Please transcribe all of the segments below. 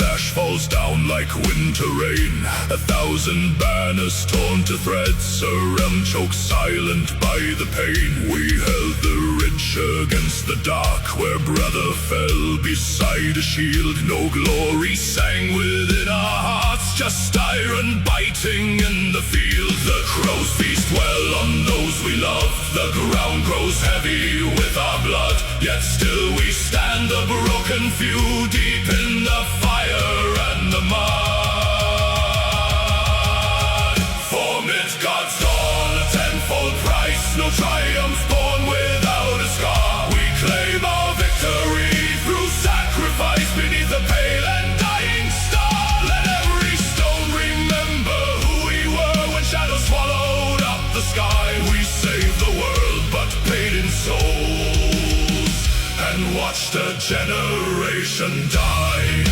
ash falls down like winter rain. 1,000 banners torn to threads, a realm choked silent by the pain. We held the ridge against the dark, where brother fell beside a shield. No glory sang within our hearts, just iron biting in the field. The crows feast well on those we love, the ground grows heavy with our blood. Yet still we stand, a broken few, deep in the fire and the mud. For Midgard's dawn, a tenfold price, no triumph born without a scar. We claim our victory through sacrifice beneath the pale and dying star. Let every stone remember who we were when shadows swallowed up the sky. We saved the world but paid in souls, and watched a generation die.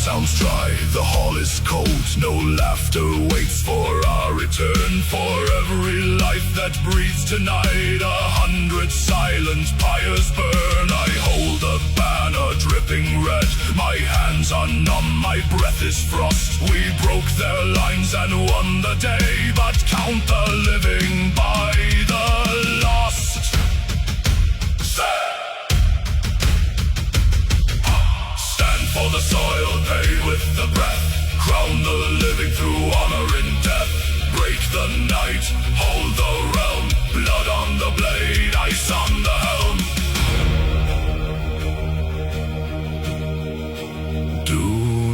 Sounds dry, the hall is cold, no laughter waits for our return. For every life that breathes tonight, 100 silent pyres burn. I hold a banner dripping red, my hands are numb, my breath is frost. We broke their lines and won the day, but count the living by the lost. For the soil, pay with the breath, crown the living through honor in death. Break the night, hold the realm, blood on the blade, ice on the helm. Do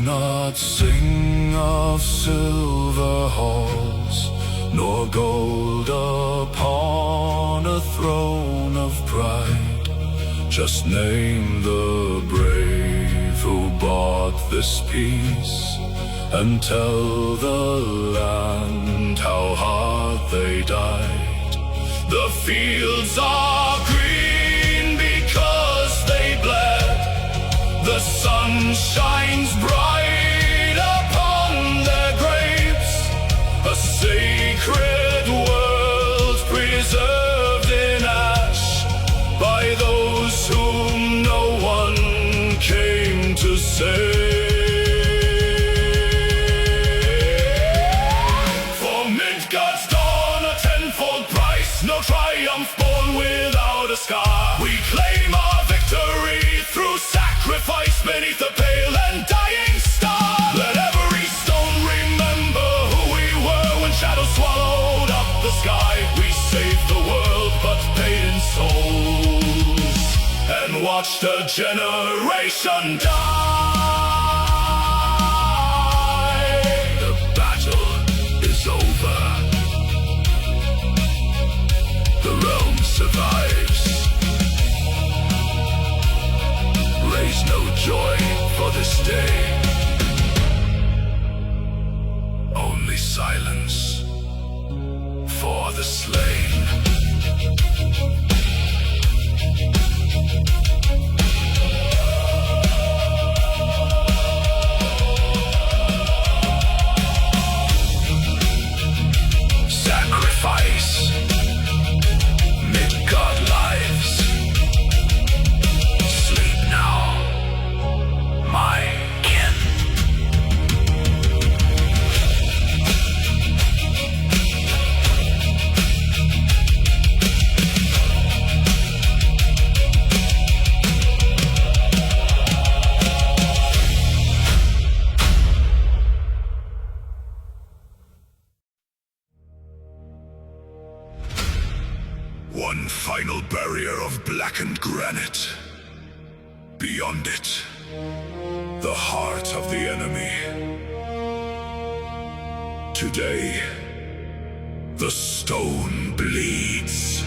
not sing of silver halls, nor gold upon a throne of pride. Just name the brave who bought this peace, and tell the land how hard they died. The fields are green because they bled, the sun shines bright upon their graves. A sacred world preserved in ash by those whom no one came to save. For Midgard's dawn, a tenfold price, no triumph born without a scar. We claim our victory through sacrifice beneath the pale and dying star. Let every stone remember who we were when shadows swallowed up the sky. We saved the world but paid in souls, and watched a generation die. The battle is over. The realm survives. Raise no joy for this day, only silence for the slain. Midgard lives. Sleep now, my kin. One final barrier of blackened granite. Beyond it, the heart of the enemy. Today, the stone bleeds.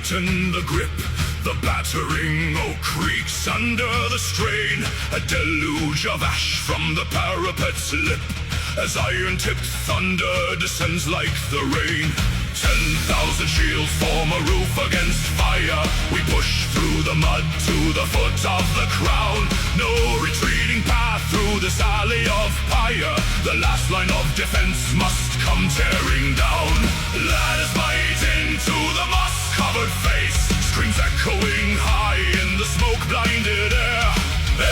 tighten the grip. The battering oak creaks under the strain. A deluge of ash from the parapet's lip, as iron-tipped thunder descends like the rain. 10,000 shields form a roof against fire. We push through the mud to the foot of the crown. No retreating path through this alley of fire. The last line of defense must come tearing down. Ladders bite into the moss-covered face. Screams echoing high in the smoke-blinded air.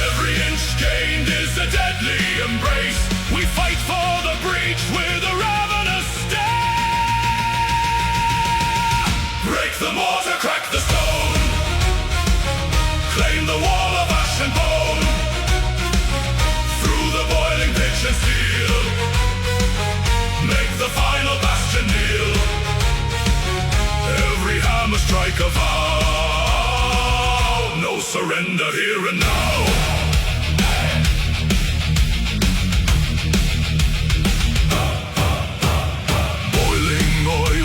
Every inch gained is a deadly embrace. We fight for the breach with a ravenous stare. Break the mortar, crack the stone. Claim the wall of ash and bone. Through the boiling pitch and steel, make the final bastion kneel. Every hammer strike a vow. No surrender here and now.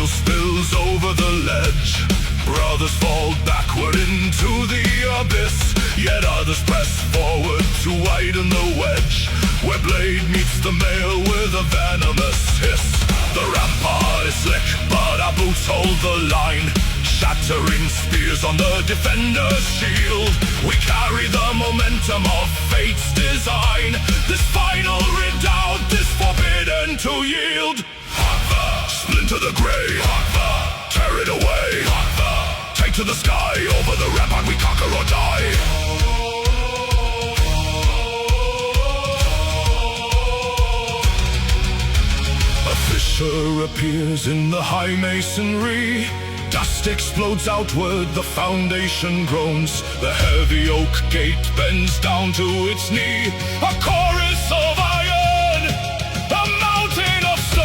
Spills over the ledge. Brothers fall backward into the abyss, yet others press forward to widen the wedge, where blade meets the mail with a venomous hiss. The rampart is slick, but our boots hold the line, shattering spears on the defender's shield. We carry the momentum of fate's design. This final redoubt is forbidden to yield. Splinter the grey, tear it away. Take to the sky, over the rampart we conquer or die. A fissure appears in the high masonry. Dust explodes outward, the foundation groans. The heavy oak gate bends down to its knee. A chorus of iron, a mountain of stone.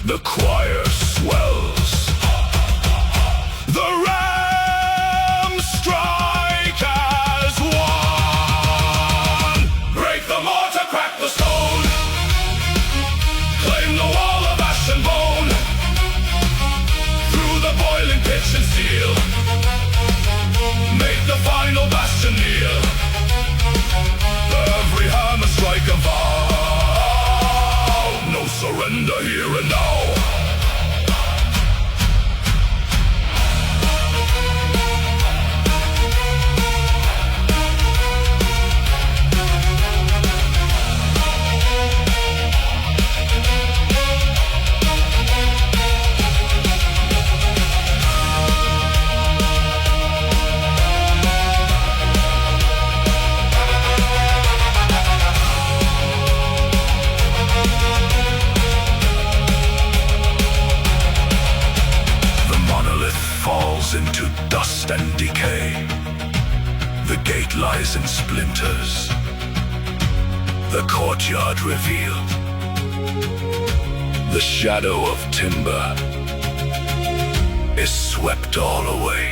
The choir swells. The rams strike as one. Break the mortar, crack the stone. Claim the wall of ash and bone. Through the boiling pitch and steel, make the final bastion kneel. Every hammer strike a vow. No surrender here and now. Into dust and decay. The gate lies in splinters. The courtyard revealed. The shadow of timber is swept all away.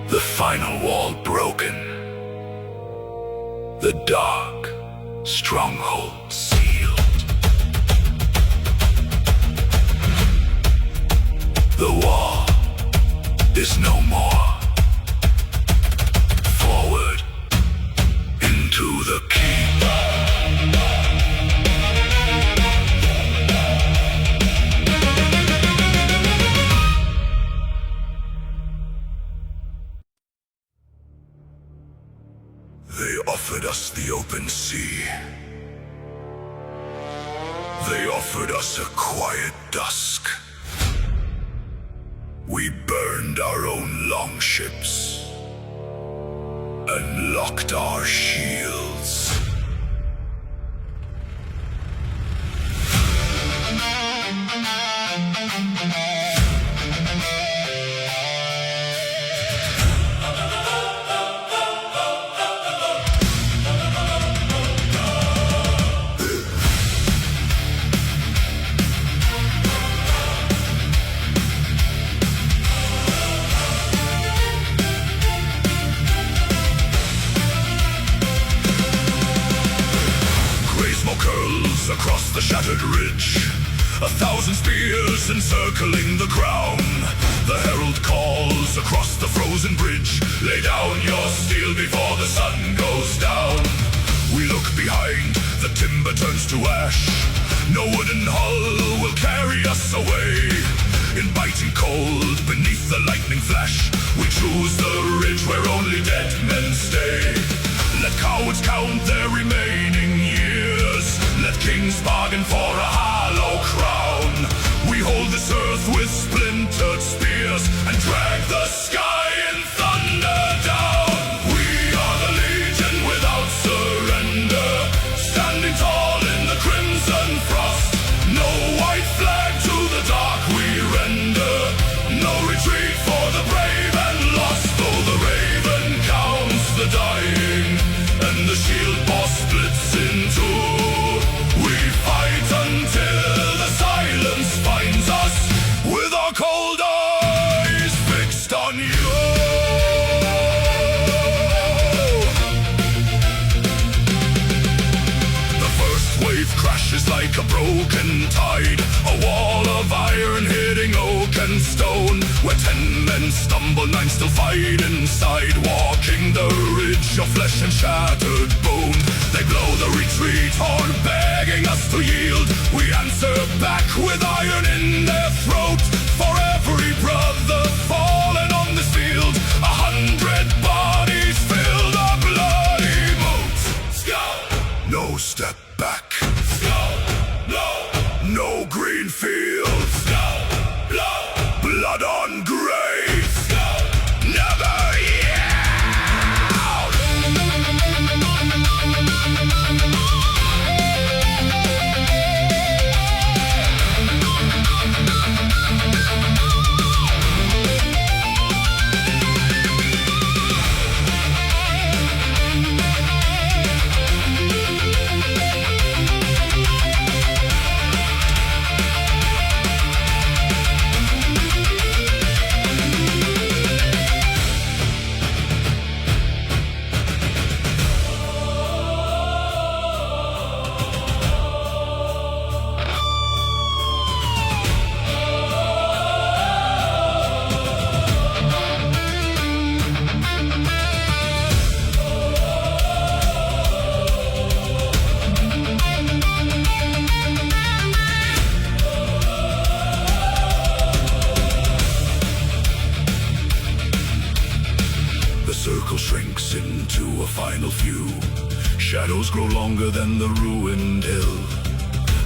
The final wall broken. The dark stronghold sealed. The wall is no more. Forward into the keep. They offered us the open sea. They offered us a quiet dusk. We burned our own longships and locked our shields. 1,000 spears encircling the crown. The herald calls across the frozen bridge. Lay down your steel before the sun goes down. We look behind, the timber turns to ash. No wooden hull will carry us away. In biting cold, beneath the lightning flash, we choose the ridge where only dead men stay. Let cowards count their remaining years. Let kings bargain for a hollow crown. We hold this earth with splintered spears and drag the sky in thunder down. We are the legion without surrender, standing tall in the crimson frost. No white flag to the dark we render, no retreat for the brave and lost. Though the raven counts the dying and the shield boss splits in two, we fight until the silence finds us, with our cold eyes fixed on you. The first wave crashes like a broken tide, a wall of iron hitting oak and stone. Where 10 men stumble, 9 still fight inside, walking the ridge of flesh and shattered bone. They blow the retreat horn, begging us to yield. We answer back with iron in their throat. For every brother fallen on this field, 100 bodies fill the bloody moat. Skull, no step back. Skull, no green field. Skull, blood on grave. Skull, never yield. The circle shrinks into a final few. Shadows grow longer than the ruined hill.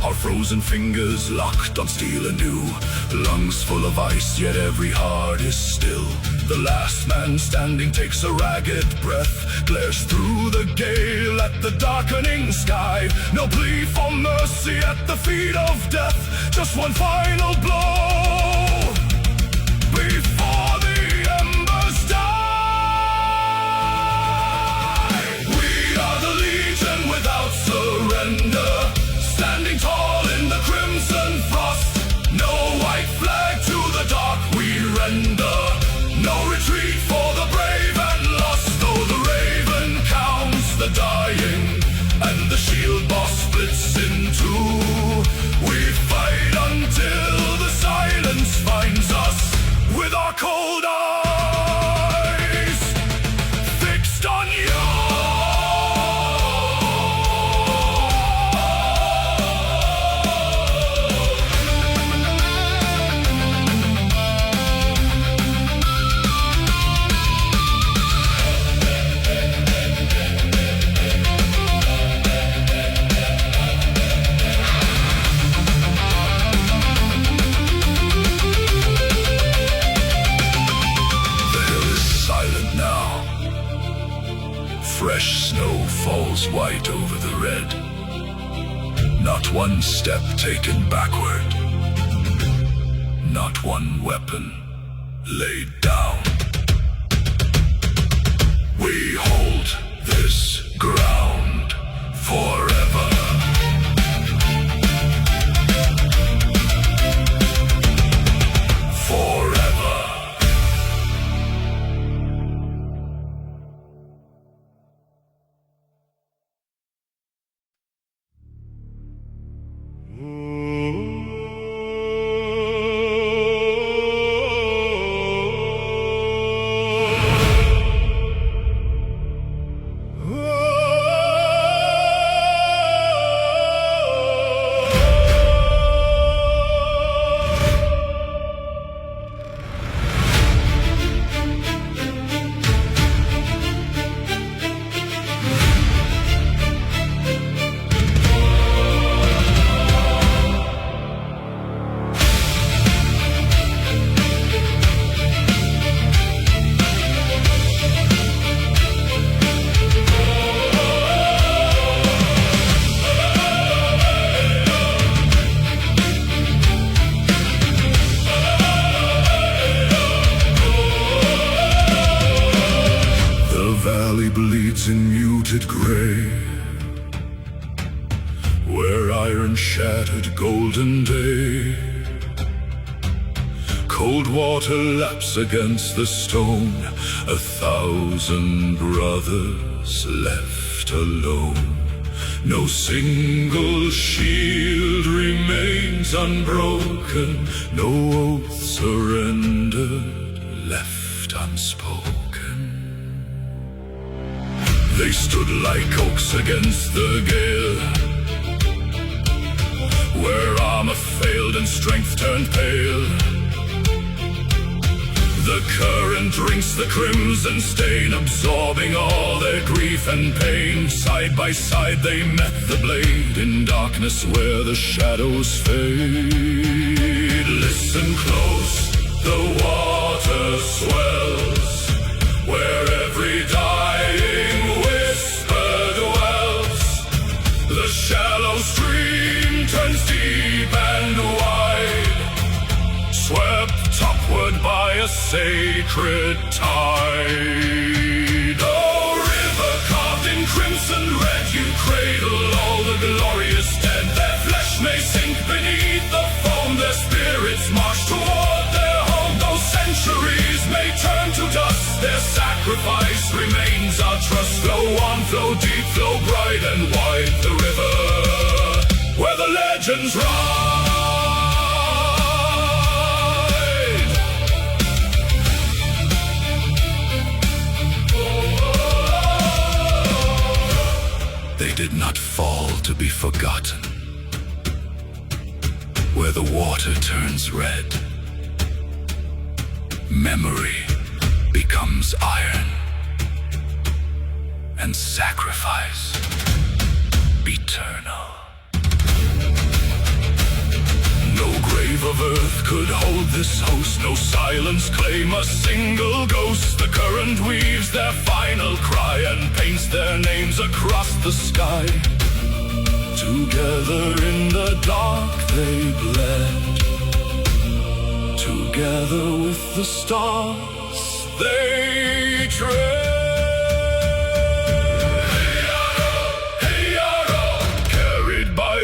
Our frozen fingers locked on steel anew. Lungs full of ice, yet every heart is still. The last man standing takes a ragged breath, glares through the gale at the darkening sky. No plea for mercy at the feet of death, just one final blow before the embers die. We are the legion without surrender, standing tall in the crimson frost. No white flag to the dark we render, no retreat for the brave and lost. Though the raven counts the dying and the shield boss splits in two, we fight until the silence finds us, with our cold eyes fixed on you. Fresh snow falls white over the red. Not one step taken backward. Not one weapon laid down. We hold this ground forever. Forever. lies in muted gray, where iron shattered golden day. Cold water laps against the stone, 1,000 brothers left alone. No single shield remains unbroken, no oath surrendered, left unspoken. They stood like oaks against the gale, where armor failed and strength turned pale. The current drinks the crimson stain, absorbing all their grief and pain. Side by side they met the blade, in darkness where the shadows fade. Listen close, the water swells, where every dying whisper dwells. The shallow stream turns deep and wide, swept upward by a sacred tide. Oh, river carved in crimson red, you cradle all the glorious dead. Their flesh may sink beneath the foam, their spirits march toward their home. Those centuries may turn to dust, their sacrifice remains our trust. Flow on, flow deep, flow bright and wide, the river where the legends rise. They did not fall to be forgotten, where the water turns red. Memory becomes iron, and sacrifice eternal. No grave of earth could hold this host, no silence claim a single ghost. The current weaves their final cry and paints their names across the sky. Together in the dark they bled, together with the stars they tread.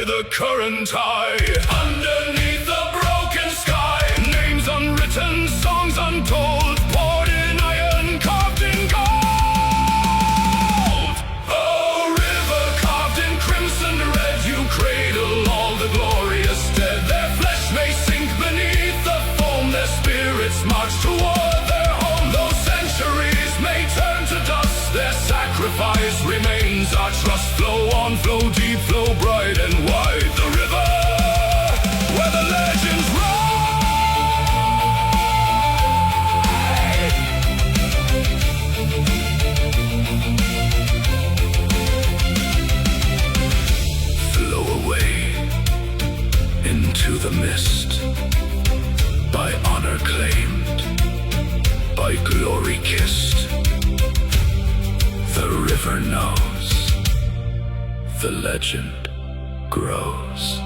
The current high, underneath the broken sky. Names unwritten, songs untold, poured in iron, carved in gold. Oh, river carved in crimson red, you cradle all the glorious dead. Their flesh may sink beneath the foam, their spirits march toward their home. Those centuries may turn to dust, their sacrifice remains our trust. Flow on, flow deep, flow bright and wide, the river where the legends ride. Flow away into the mist, by honor claimed, by glory kissed. The river knows, the legend grows.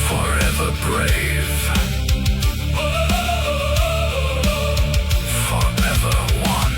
Forever brave, forever one.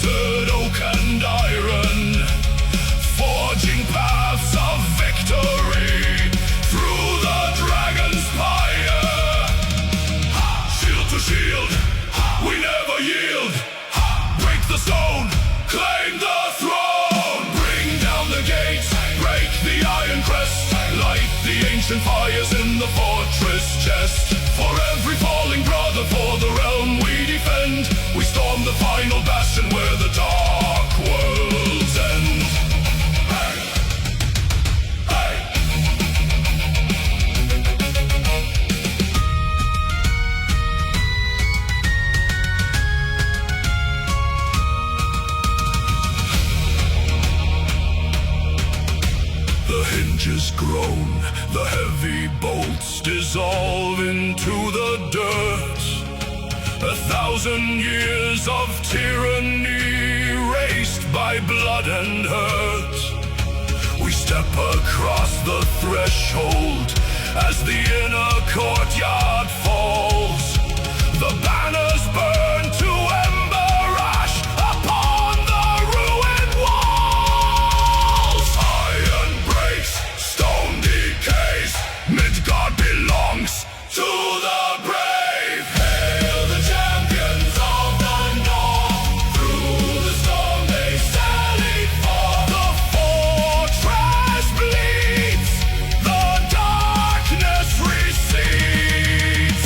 sheltered oak and iron, forging paths of victory through the dragon's pyre. Shield to shield, we never yield. Break the stone, claim the throne. Bring down the gates, break the iron crest. Light the ancient fires in the fortress chest. For every falling brother, for the realm we defend, we storm the final bastion where the dark worlds end. Hey! Hey! The hinges groan, the heavy bolts dissolve into the dirt. 1,000 years of tyranny erased by blood and hurt. We step across the threshold as the inner courtyard falls. The banners burn to ember ash upon the ruined walls. Iron breaks, stone decays, Midgard belongs to the brave. Hail the champions of the north, through the storm they sallied forth. The fortress bleeds, the darkness recedes.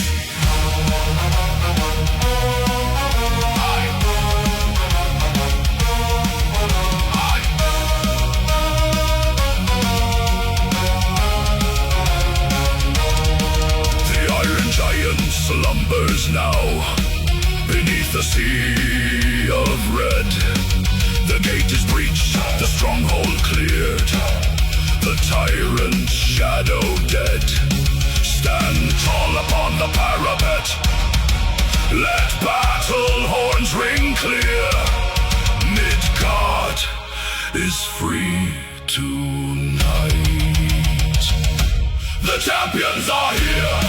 The Iron Giant slumbers now beneath a sea of red. The gate is breached, the stronghold cleared, the tyrant's shadow dead. Stand tall upon the parapet, let battle horns ring clear. Midgard is free tonight. The champions are here.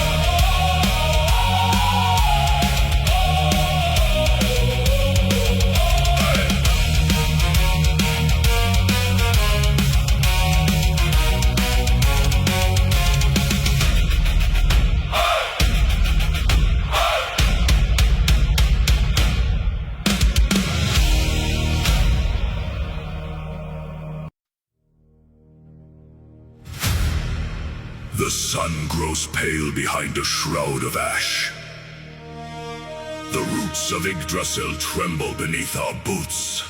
The sun grows pale behind a shroud of ash. The roots of Yggdrasil tremble beneath our boots.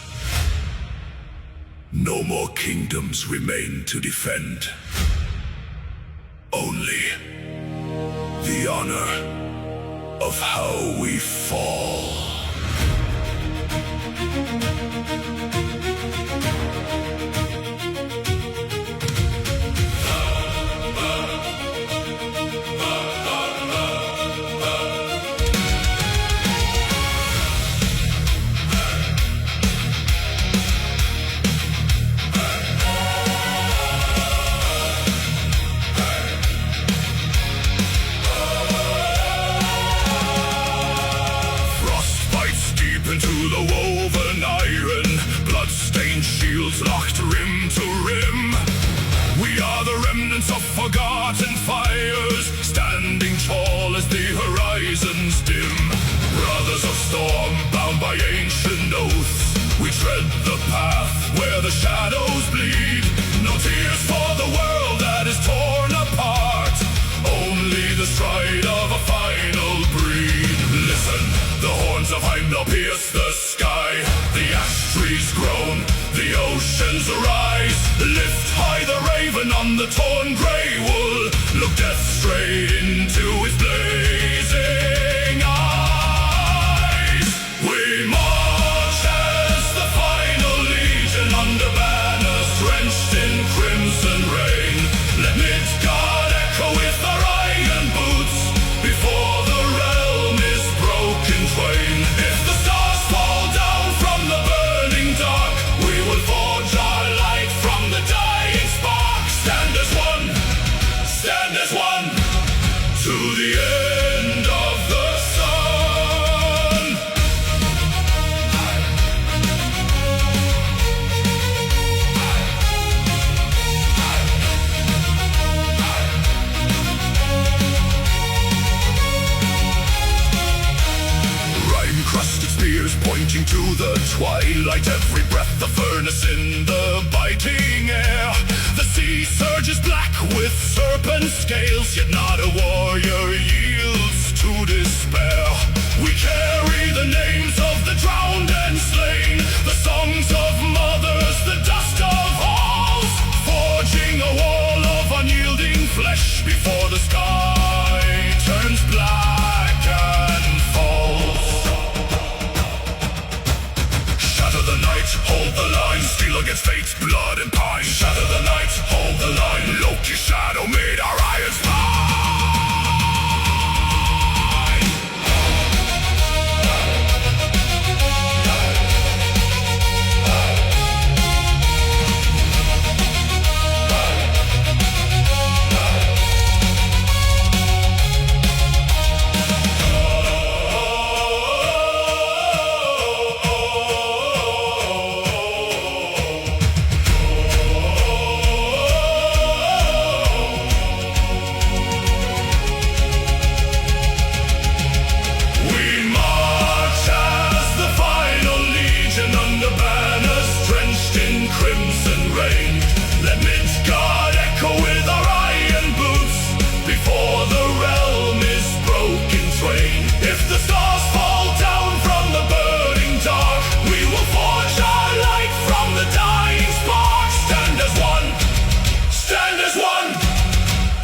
No more kingdoms remain to defend. Only the honor of how we fall. Into the woven iron, blood-stained shields locked rim to rim. We are the remnants of forgotten fires, standing tall as the horizons dim. Brothers of storm, bound by ancient oaths, we tread the path where the shadows bleed. No tears for the world that is torn apart, only the stride of a final breed. Listen, the horns of Heimdall pierce the sky. The ash trees groan, the oceans arise. Lift high the raven on the torn grey wool. Look death straight into his blazing eyes. We march as the final legion under banners drenched in crimson rain. Let Midgard echo with our iron boots before the realm is broken twain. If the stars fall down from the burning dark, we will forge our light from the dying spark. Stand as one to the end. twilight, every breath a furnace in the biting air. The sea surges black with serpent scales, yet not a warrior yields to despair. We carry the names of the drowned and slain, the songs of mothers, the dust of halls, forging a wall of unyielding flesh before the sky turns black and falls. Shatter the night, hold the line, steel against fate, blood and pine. Shatter the night, hold the line, Loki's shadow made our iron spine.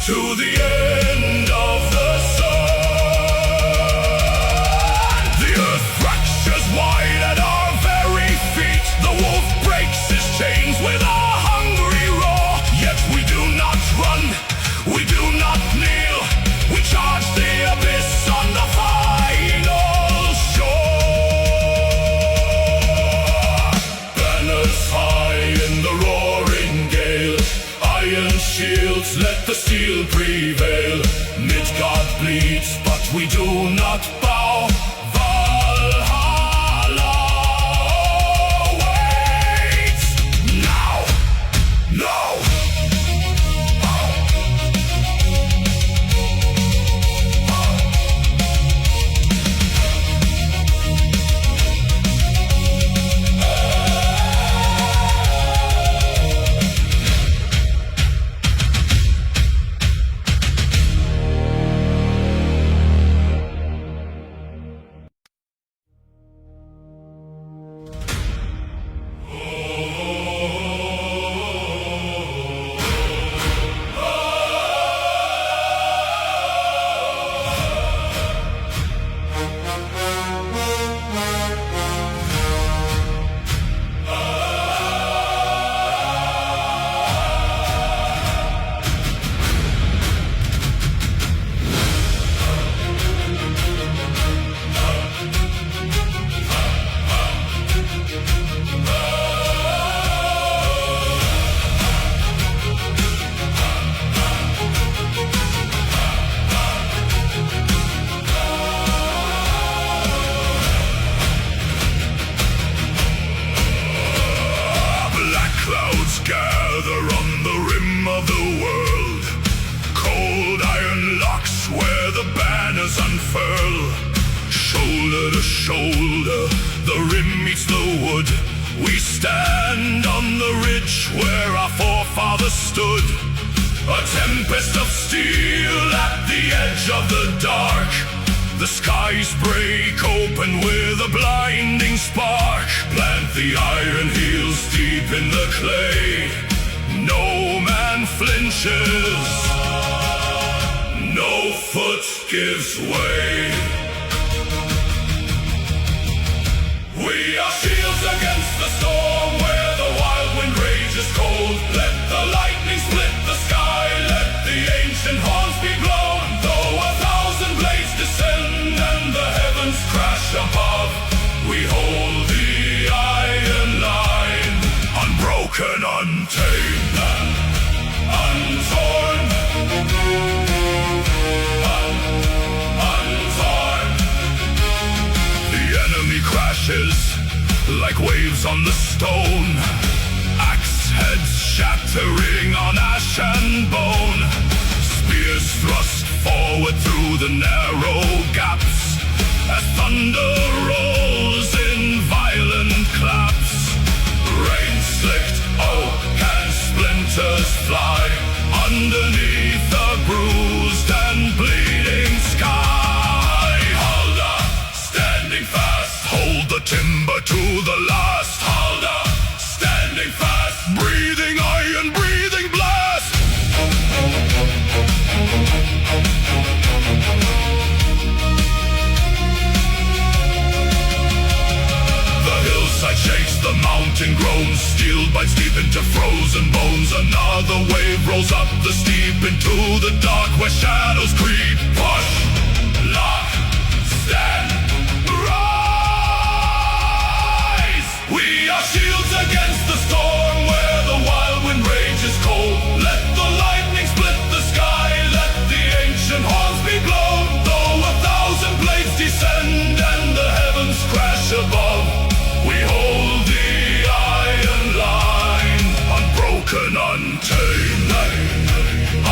To the end of the sun. The earth fractures wide at our very feet. The wolf breaks his chains with a hungry roar. Yet we do not run, we do not kneel. We charge the abyss on the final shore. Banners high in the roaring gale, iron shields, let the steel prevail. Midgard bleeds, but we do not bow. Valhalla waits now. No. Gather on the rim of the world. Cold iron locks where the banners unfurl. Shoulder to shoulder, the rim meets the wood. We stand on the ridge where our forefathers stood. A tempest of steel at the edge of the dark. The skies break open with a blinding spark. Plant the iron heels deep in the clay. No man flinches, no foot gives way. We are shields against the storm where the wild wind rages cold. Let the lightning split the sky, let the ancient horns be blown. Though 1,000 blades descend and the heavens crash above, we hold the iron line, unbroken, untamed, and untorn. Untorn. The enemy crashes like waves on the stone. Axe heads shattering on ash and bone. Spears thrust forward through the narrow gaps as thunder rolls in violent clouds. fly underneath the bruised and bleeding sky. Hold up, standing fast. Hold the timber to the last. Hold up, standing fast. Breathing iron, breathing blast. The hillside shakes, the mountain groans. Steel bites deep into frozen bones. Another wave rolls up the steep into the dark where shadows creep. Push, lock, stand, rise. We are shields against the storm where the wild wind rages cold. Let the lightning split the sky. Let the ancient horns be blown. Though 1,000 blades descend and the heavens crash above, we hold the iron line, unbroken, untamed,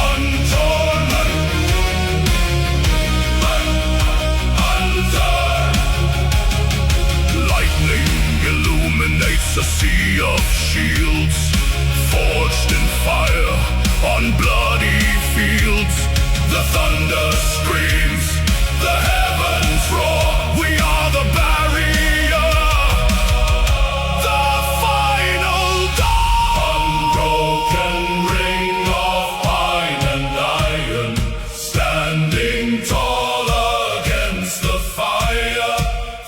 untorn, unturned. Lightning illuminates a sea of shields, forged in fire on bloody fields. The thunder screams, the heavens roar. We are the barrier, the final door. Unbroken ring of pine and iron, standing tall against the fire.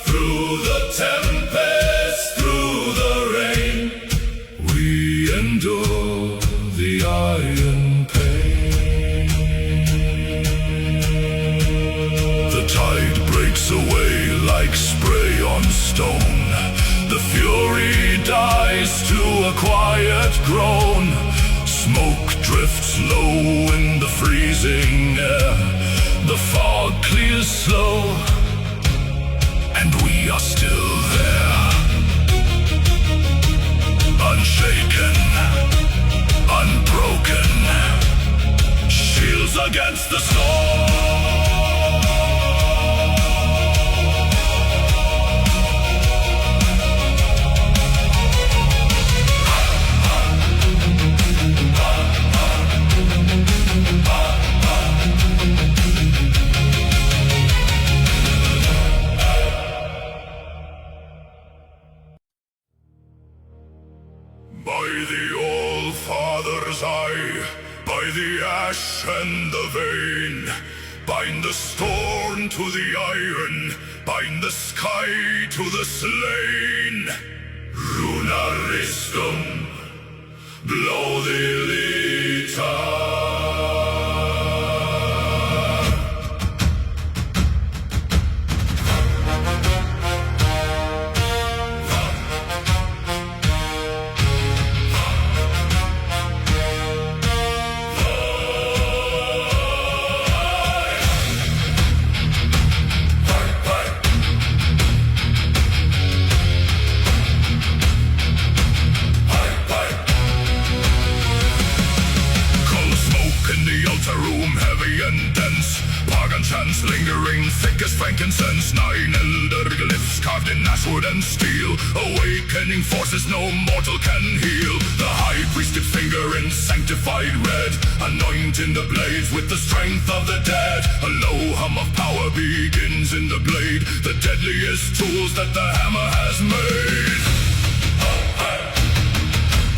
Through the tempest, through the rain, we endure the iron pain. The tide breaks away like spray on stone. The fury dies to a quiet groan. Smoke drifts low in the freezing air. The fog clears slow, and we are still there. Unshaken, unbroken, shields against the storm. By the All-Father's eye, by the ash and the vein, bind the storm to the iron, bind the sky to the slain. Runaristum, blow the liter. Chants lingering thick as frankincense. 9 elder glyphs carved in ashwood and steel, awakening forces no mortal can heal. The high priest dips finger in sanctified red, anointing the blades with the strength of the dead. A low hum of power begins in the blade, the deadliest tools that the hammer has made.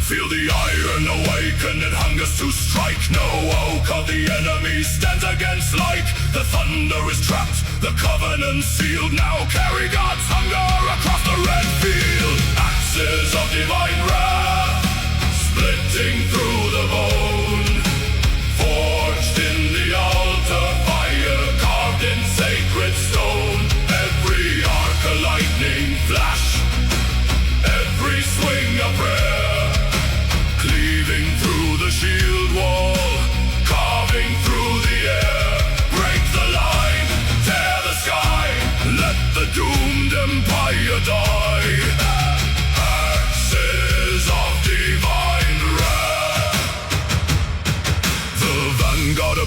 Feel the iron awaken, it hungers to strike. No oak of the enemy stands against light. The thunder is trapped, the covenant sealed. Now carry God's hunger across the red field. Axes of divine wrath, splitting through the bone. Forged in the altar, fire carved in sacred stone. Every arc a lightning flash, every swing a prayer. Cleaving through the shield wall, carving through the air. Break the line, tear the sky, let the doomed empire die. Axes of divine wrath.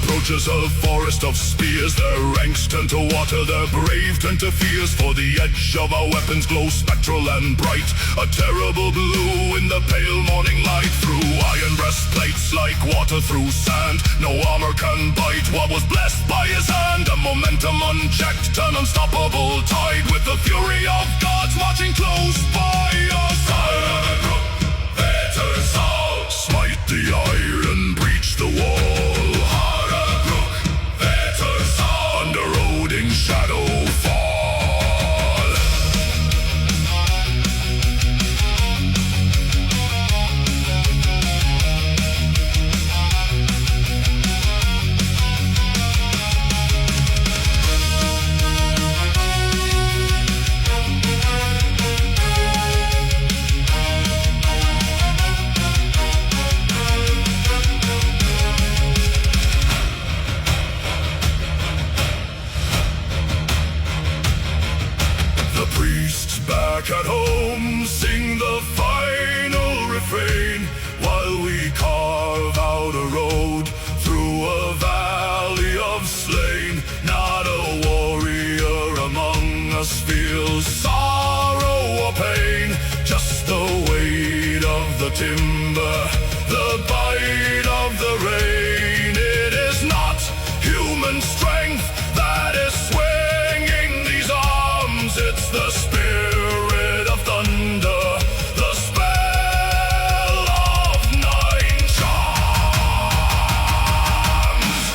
approaches a forest of spears. Their ranks turn to water, their brave turn to fears. For the edge of our weapons glows spectral and bright, a terrible blue in the pale morning light. Through iron breastplates like water through sand, no armor can bite what was blessed by his hand. A momentum unchecked, an unstoppable tide, with the fury of gods marching close by us. Smite the iron, breach the wall. Under Odin shadow fall. Back at home, sing the final refrain, while we carve out a road through a valley of slain. Not a warrior among us feels sorrow or pain, just the weight of the timber, the bite of the rain. It is not human strength that is swinging these arms, it's the spirit of thunder, the spell of nine charms.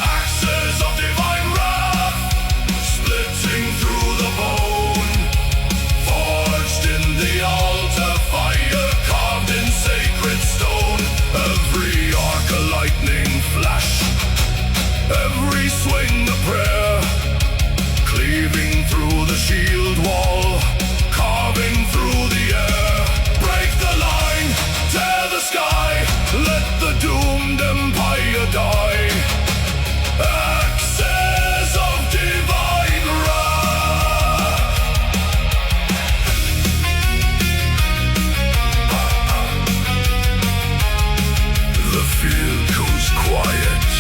Axes of divine wrath, splitting through the bone, forged in the altar fire, carved in sacred stone. Every arc a lightning flash, every swing a prayer, cleaving through the shield wall, carving through the air. Break the line, tear the sky, let the doomed empire die. Axes of divine wrath. The field goes quiet,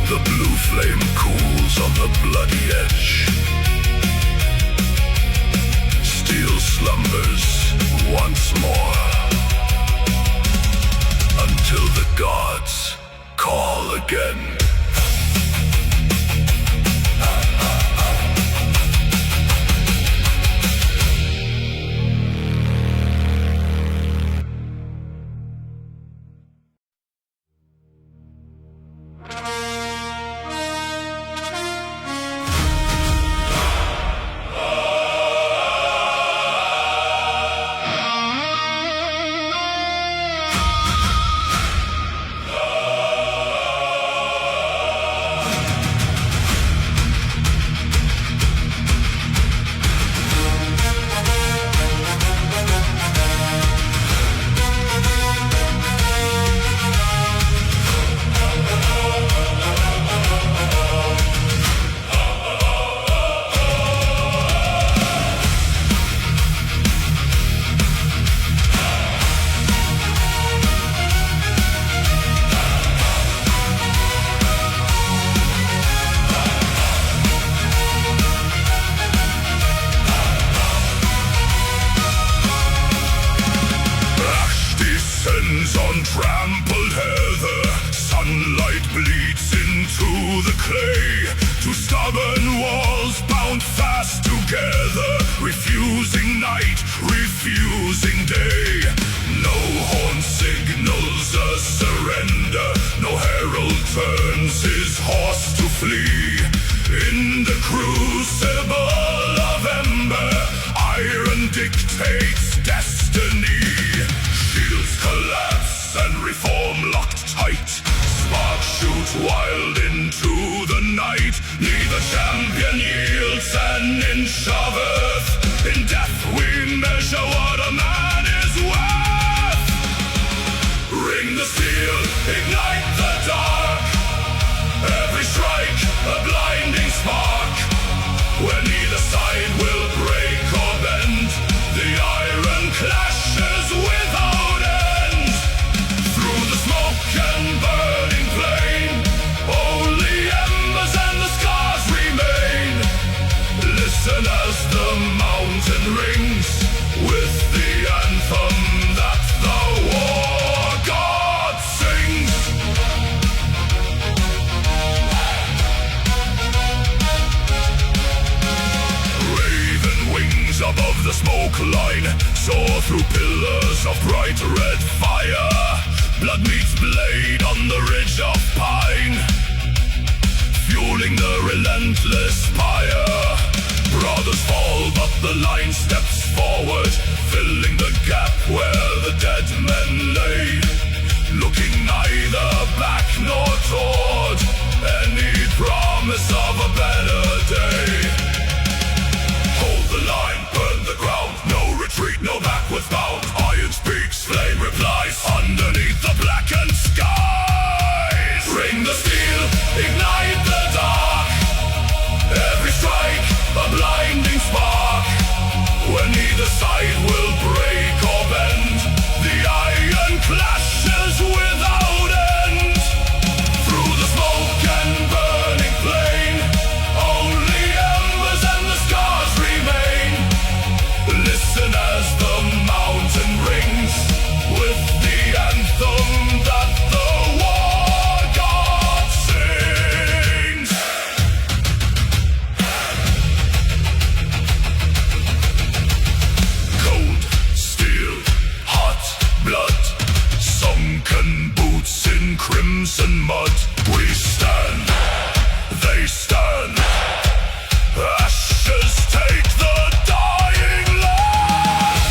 the blue flame cools on the bloody edge. Steel slumbers once more, until the gods call again. On trampled heather, sunlight bleeds into the clay. Two stubborn walls bound fast together, refusing night, refusing day. No horn signals a surrender, no herald turns his horse to flee. In the crucible of ember, iron dictates destiny. Shields collapse and reform locked tight, sparks shoot wild into the night. Neither champion yields an inch of earth. In death we measure what a man is worth. Ring the steel, ignite the dark, every strike a blinding spark, where neither side will break or bend. The iron clashes without end. Through the smoke and burning flame, line, soar through pillars of bright red fire. Blood meets blade on the ridge of pine, fueling the relentless pyre. Brothers fall, but the line steps forward, filling the gap where the dead men lay, looking neither back nor toward any promise of a better day. Hold the line, burn the ground, no retreat, no backwards bound. Iron speaks, flame replies, underneath the blackened skies. Ring the steel, ignite the dark, every strike a blinding spark, where neither side will break or bend. The iron clashes without end. Through the smoke and burning plain, only embers and the scars remain. Listen as the mountain rings with the anthem that the war god sings. Cold steel, hot blood, sunken boots in crimson mud. We stand, they stand, ashes take the dying land.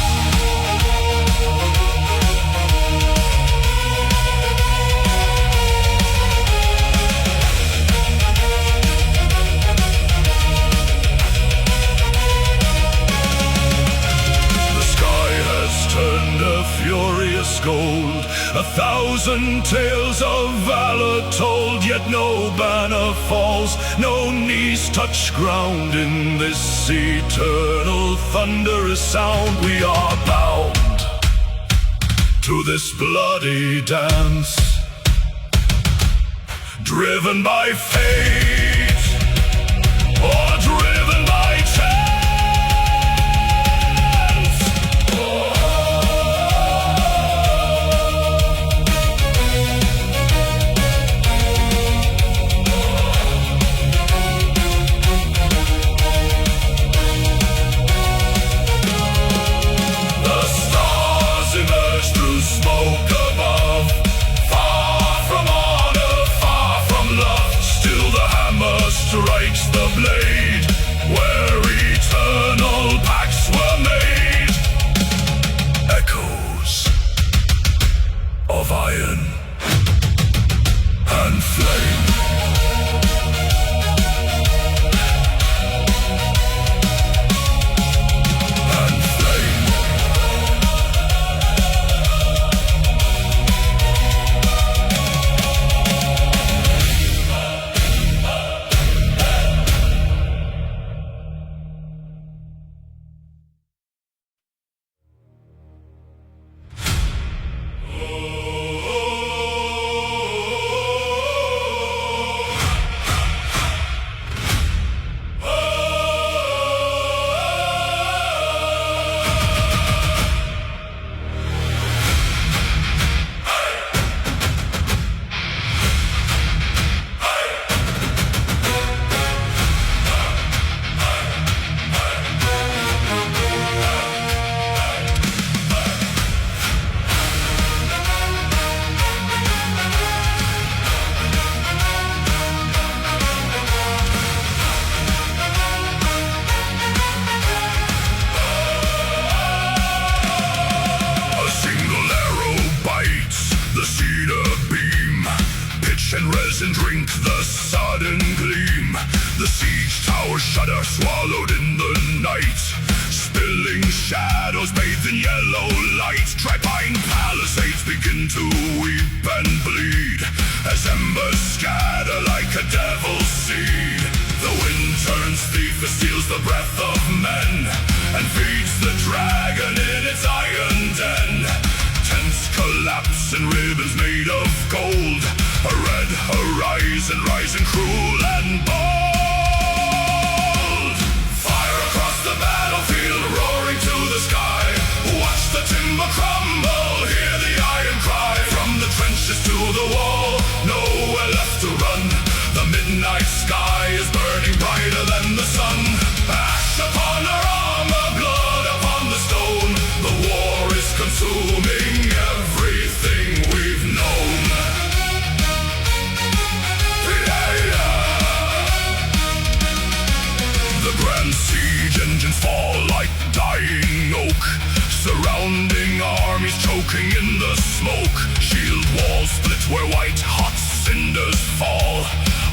The sky has turned a furious gold, 1,000 tales of valor told, yet no banner falls, no knees touch ground in this eternal thunderous sound. We are bound to this bloody dance, driven by fate or driven by chance. The stars emerge through smoke above, far from honor, far from love. Still the hammer strikes the blade, where eternal pacts were made. Echoes of iron and flame. And flame. and resin drink the sudden gleam. The siege towers shudder, swallowed in the night. Spilling shadows bathed in yellow light. Tripine palisades begin to weep and bleed as embers scatter like a devil's seed. The wind turns thief, it steals the breath of men and feeds the dragon in its iron den. Tents collapse in ribbons made of gold. A red horizon rising cruel and bold. Fire across the battlefield, roaring to the sky. Watch the timber crumble, hear the iron cry. From the trenches to the wall, nowhere left to run. The midnight sky is burning brighter than the sun. Ash upon our armor, blood upon the stone. Surrounding armies choking in the smoke. Shield walls split where white hot cinders fall,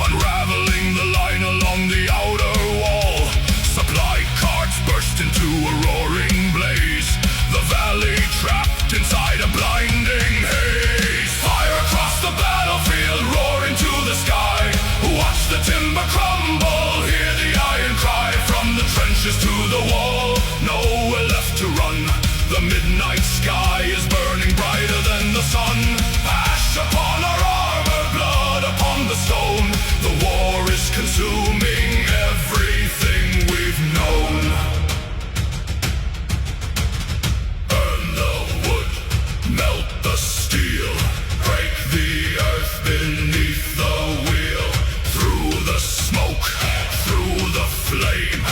unraveling the line along the outer wall. Supply carts burst into a roaring blaze, the valley trapped inside a blinding haze. Fire across the battlefield, roar into the sky. Watch the timber crumble, hear the iron cry. From the trenches to the wall, nowhere left to run. The midnight sky is burning brighter than the sun. Ash upon our armor, blood upon the stone. The war is consuming everything we've known. Burn the wood, melt the steel, break the earth beneath the wheel. Through the smoke, through the flame,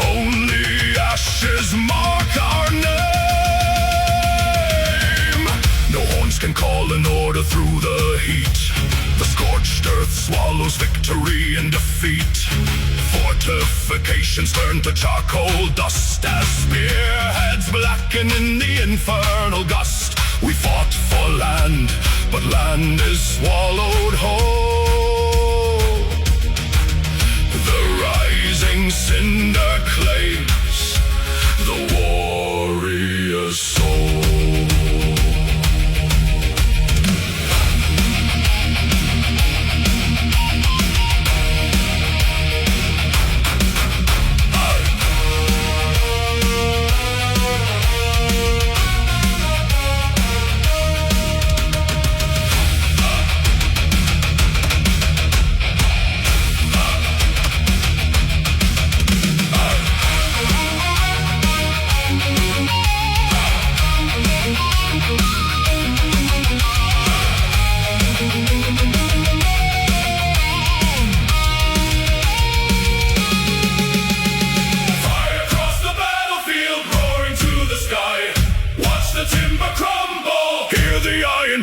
only ashes mark our name. No horns can call an order through the heat. The scorched earth swallows victory and defeat. Fortifications turn to charcoal dust as spearheads blacken in the infernal gust. We fought for land, but land is swallowed whole. The rising cinder claims the warrior's soul.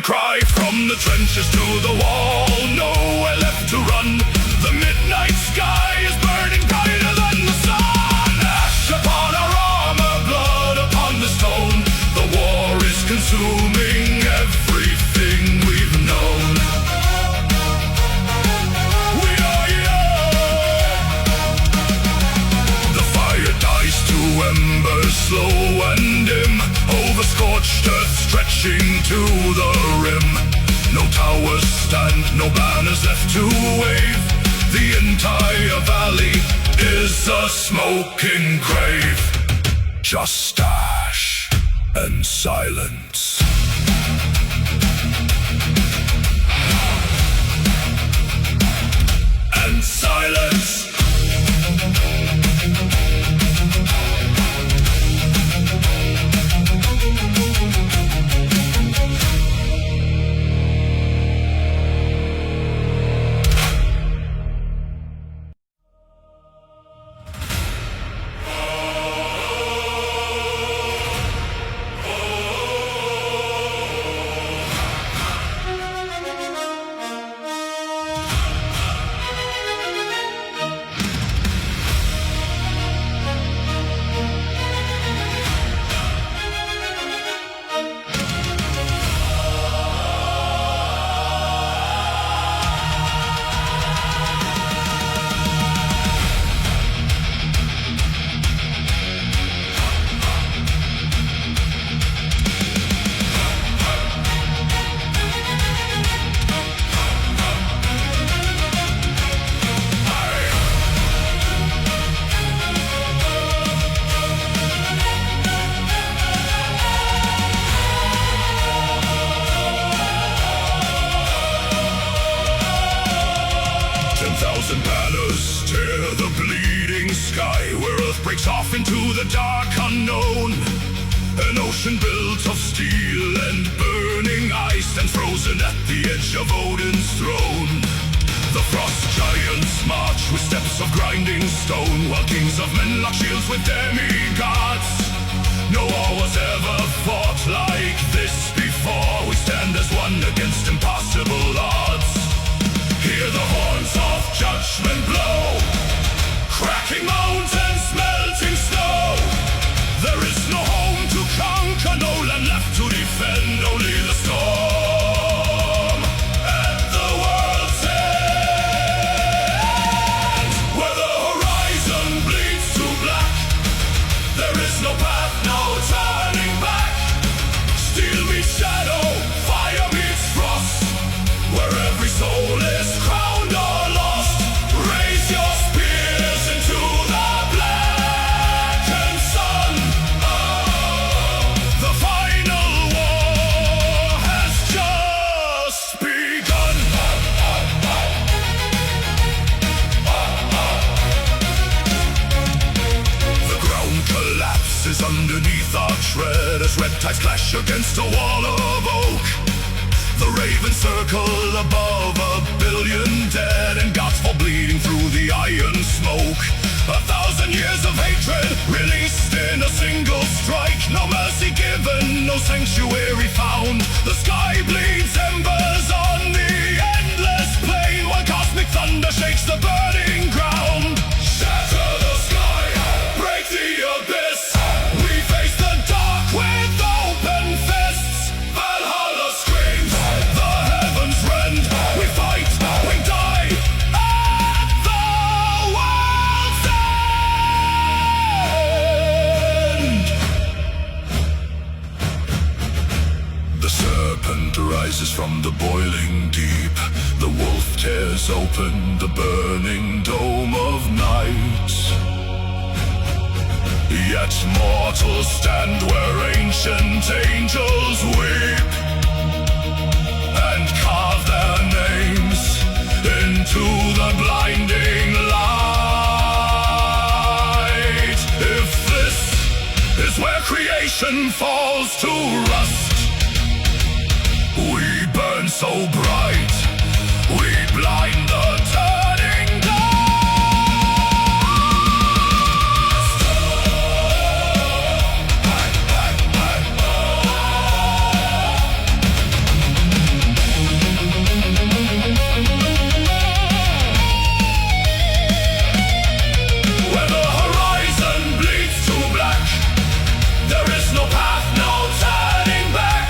Cry from the trenches to the wall, nowhere left to run. The midnight sky is burning brighter than the sun. Ash upon our armor, blood upon the stone. The war is consuming everything we've known. We are young. The fire dies to embers slow and dim, over scorched earth stretching to the rim. No towers stand, no banners left to wave. The entire valley is a smoking grave. Just ash and silence. And silence. 10,000 banners tear the bleeding sky, where earth breaks off into the dark unknown. An ocean built of steel and burning ice stands frozen at the edge of Odin's throne. The frost giants march with steps of grinding stone, while kings of men lock shields with demigods. No war was ever fought like this before. We stand as one against impossible odds. Hear the horns of judgment blow, cracking mountains, melting snow. There is no home to conquer, no crash against a wall of oak. The ravens circle above 1,000,000,000 dead, and gods fall bleeding through the iron smoke. 1,000 years of hatred released in a single strike. No mercy given, no sanctuary found. The sky bleeds embers on the endless plain, while cosmic thunder shakes the burning ground. Shatter the sky, break the abyss. We face the dark with open fists. Valhalla screams, the heavens rend. We fight, we die at the world's end. The serpent rises from the boiling deep. The wolf tears open the burning dome of night. Yet mortals stand where ancient angels weep, and carve their names into the blinding light. If this is where creation falls to rust, we burn so bright, we blind the turning dust. Where the horizon bleeds to black, there is no path, no turning back.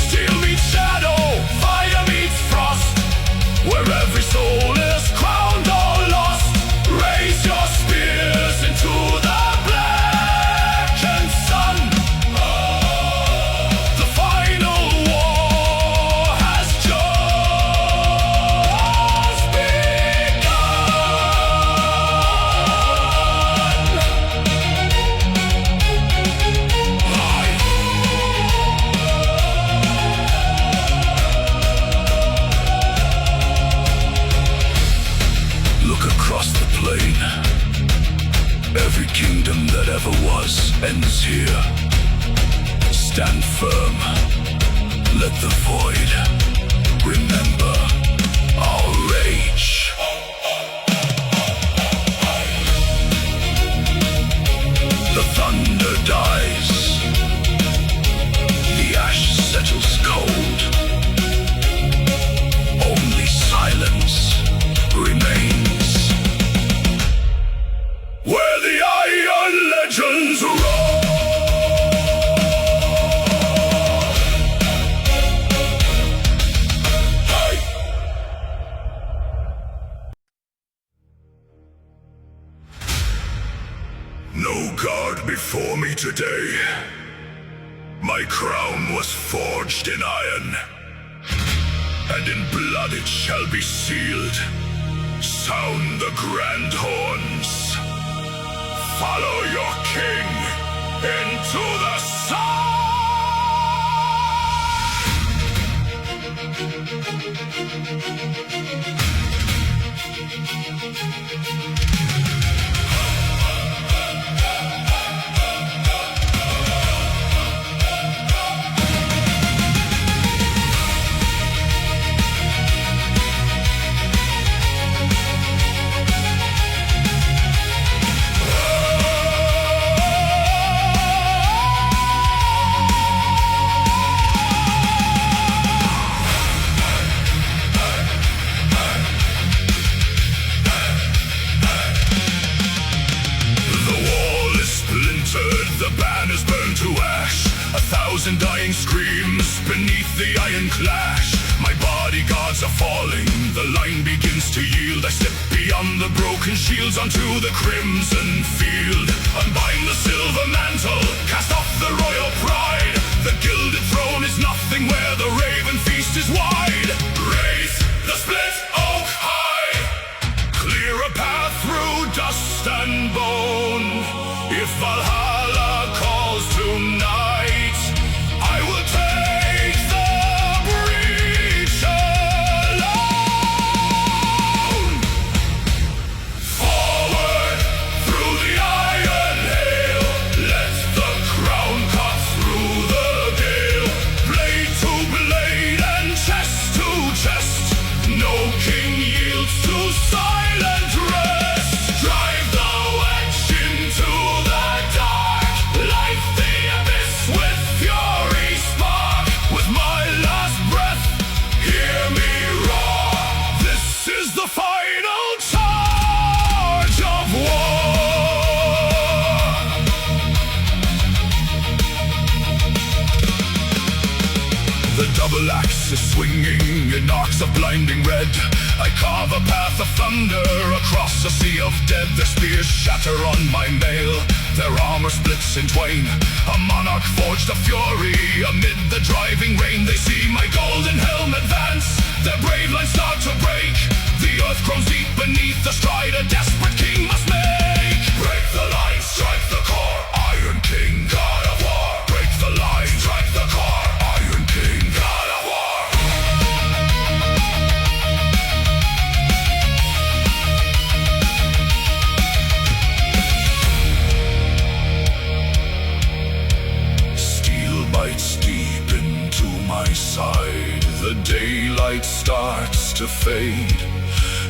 Steel meets shadow, fire meets frost. Where every soul is crowned or lost, raise your spears into the blackened sun. The final war has just Look across the plain. Every kingdom that ever was ends here. Stand firm. Let the void remember our rage. The thunder dies. The ash settles cold. Only silence remains. Where the iron legends roar. No god before me today. My crown was forged in iron, and in blood it shall be sealed. Sound the grand horns. Follow your king into the sun. The banners burn to ash. 1,000 dying screams beneath the iron clash. My bodyguards are falling, the line begins to yield. I step beyond the broken shields onto the crimson field. Unbind the silver mantle, cast off the royal pride. The gilded throne is nothing where the raven feast is wide. Raise the split oak high, clear a path through dust and bone. If Valhalla calls tonight, I will take the breach alone. Forward through the iron hail, let the crown cut through the gale. yields to silent rest. Drive the wedge into the dark, light the abyss with fury spark. With my last breath, hear me roar. This is the final charge of war. The double axe is swinging in arcs of blinding red. I carve a path of thunder across a sea of dead. Their spears shatter on my mail, their armor splits in twain. A monarch forged of fury amid the driving rain. They see my golden helm advance, their brave lines start to break. The earth grows deep beneath the stride a desperate king must make. Break the line, strike the core, Iron King, God of War. Break the line, strike the core, Iron King, God of War. Steel bites deep into my side. The daylight starts to fade.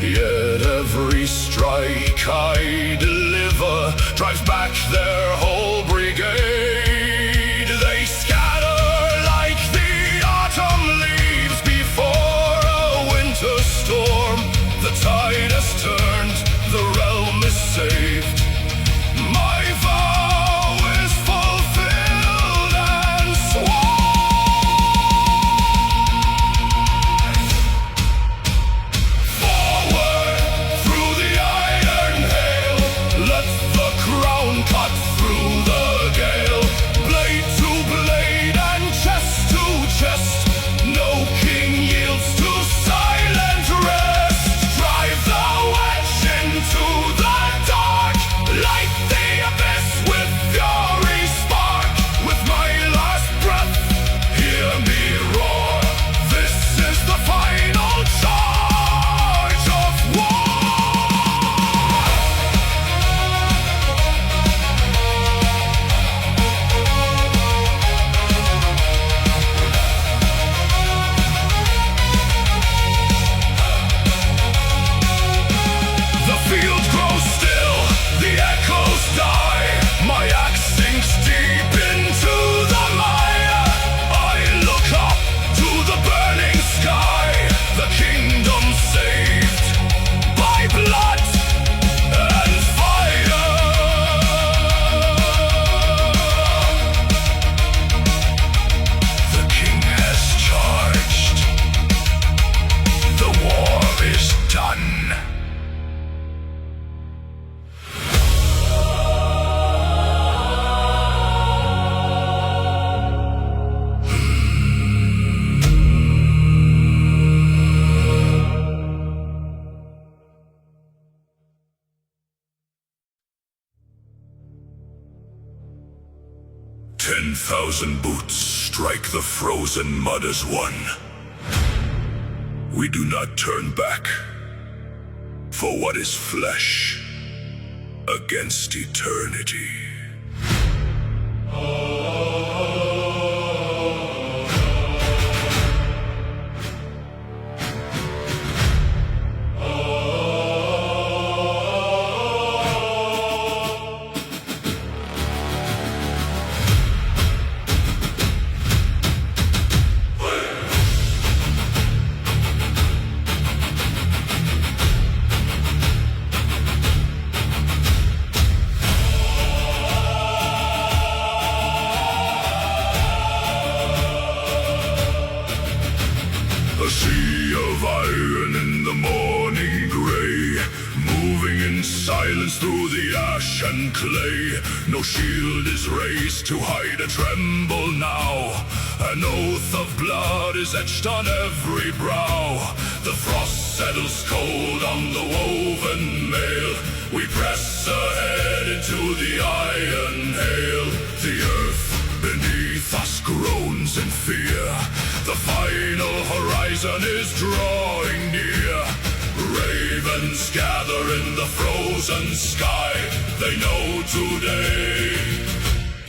Yet every strike I deliver drives back their whole brigade. They scatter like the autumn leaves before a winter storm. The tide has turned, the realm is saved. My vow is fulfilled and sworn. Forward through the iron hail, let the crown cut through the gale. Blade to blade and chest to chest, no king yields to silent rest. Drive the wedge into the dark, light the abyss with fury spark. With my last breath, hear me roar. This is the final charge of war. The field grows still, the echoes die. My axe sinks deep into the mire. I look up to the burning sky, the kingdom saved by blood and fire. The king has charged. The war is done. Ten 10,000 boots strike the frozen mud as one. We do not turn back, for what is flesh against eternity? A sea of iron in the morning gray, moving in silence through the ash and clay. No shield is raised to hide a tremble now. An oath of blood is etched on every brow. The frost settles cold on the woven mail. We press ahead into the iron hail. The earth beneath us groans in fear. The final horizon is drawing near. Ravens gather in the frozen sky. They know today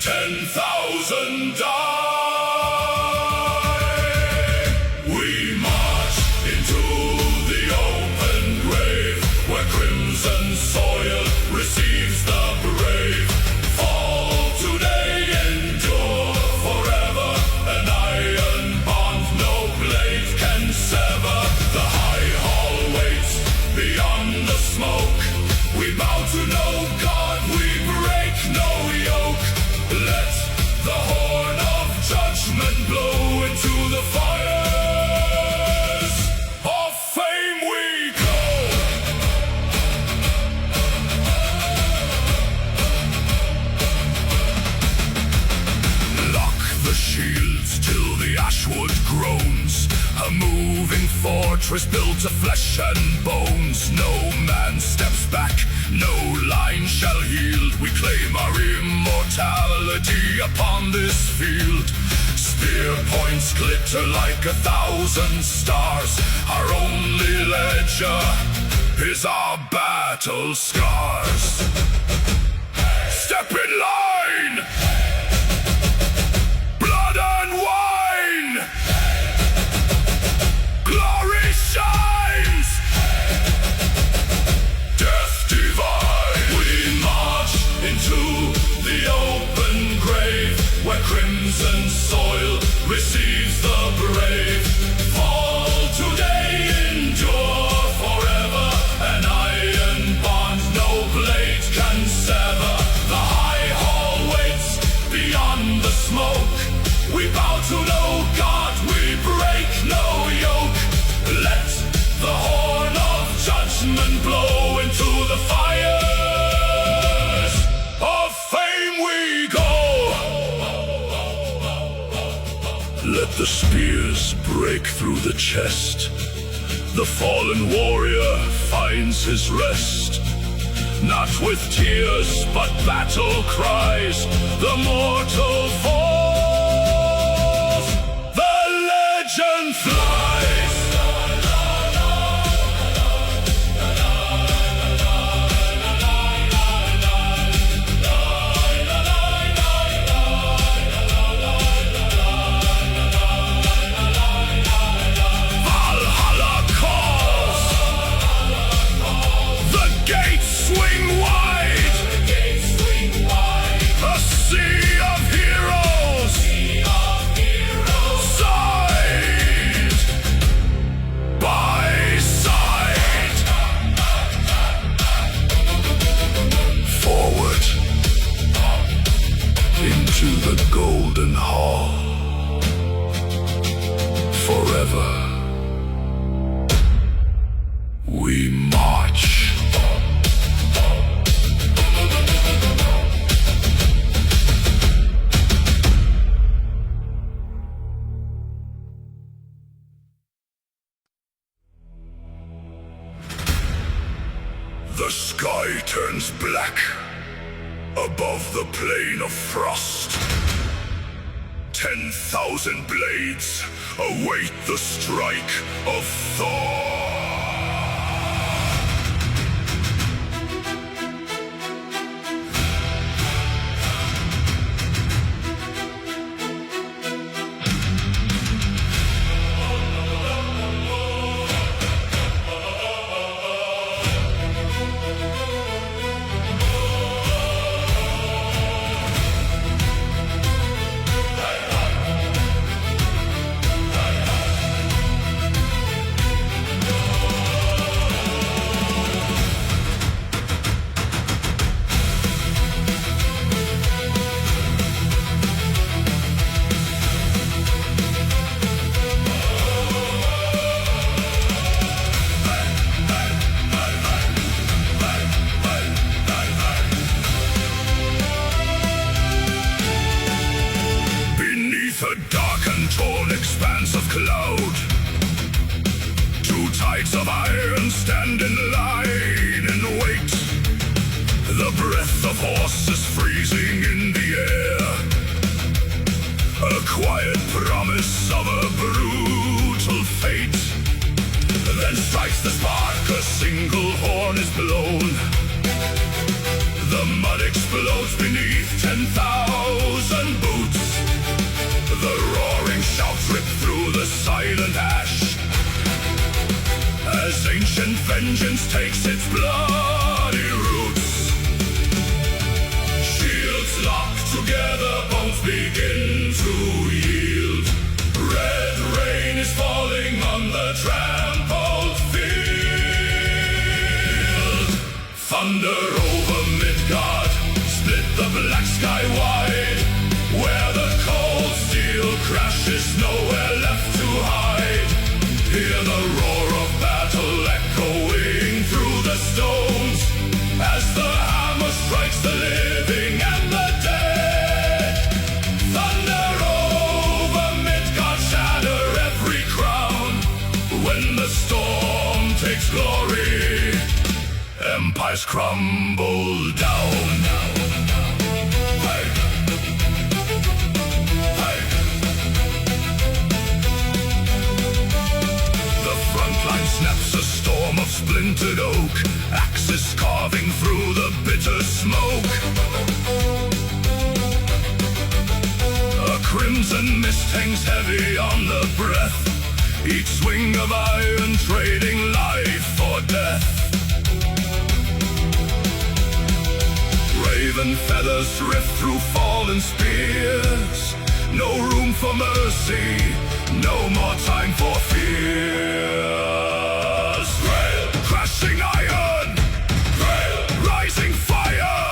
10,000 die. We march into the open grave. fortress built of flesh and bones. No man steps back, no line shall yield. We claim our immortality upon this field. Spear points glitter like 1,000 stars. Our only ledger is our battle scars. Step in line! Blood and wine! Glory shines! Death divine! We march into the open grave, where crimson soil receives the brave. Fall today, endure forever. An iron bond no blade can sever. The high hall waits beyond the smoke. We bow to no god, we break no yoke. Let the horn of judgment blow into the fires of fame we go. Let the spears break through the chest. The fallen warrior finds his rest. Not with tears, but battle cries. The mortal falls. The legend flies. Valhalla calls. The gates swing wide. A sea of heroes. Side by side. Forward into the golden hall. Forever we march. The sky turns black above the plain of frost. 10,000 blades await the strike of Thor. A dark and torn expanse of cloud, two tides of iron stand in line and wait. The breath of horses freezing in the air, a quiet promise of a brutal fate. Then strikes the spark, a single horn is blown. The mud explodes beneath 10,000 boots. The roaring shouts rip through the silent ash, as ancient vengeance takes its bloody roots. Shields lock together, bones begin to yield. Red rain is falling on the trampled field. Thunder over Midgard, split the black sky wide. Where the cold steel crashes, nowhere left to hide. Hear the roar of battle echoing through the stones, as the hammer strikes the living and the dead. Thunder over Midgard, shatter every crown. When the storm glory. Empires crumble down. Hey. Hey. The front line snaps a storm of splintered oak, axes carving through the bitter smoke. A crimson mist hangs heavy on the breath, each swing of iron trading life for death. Raven feathers rift through fallen spears. No room for mercy, no more time for fears. Grail, crashing iron, Grail, rising fire,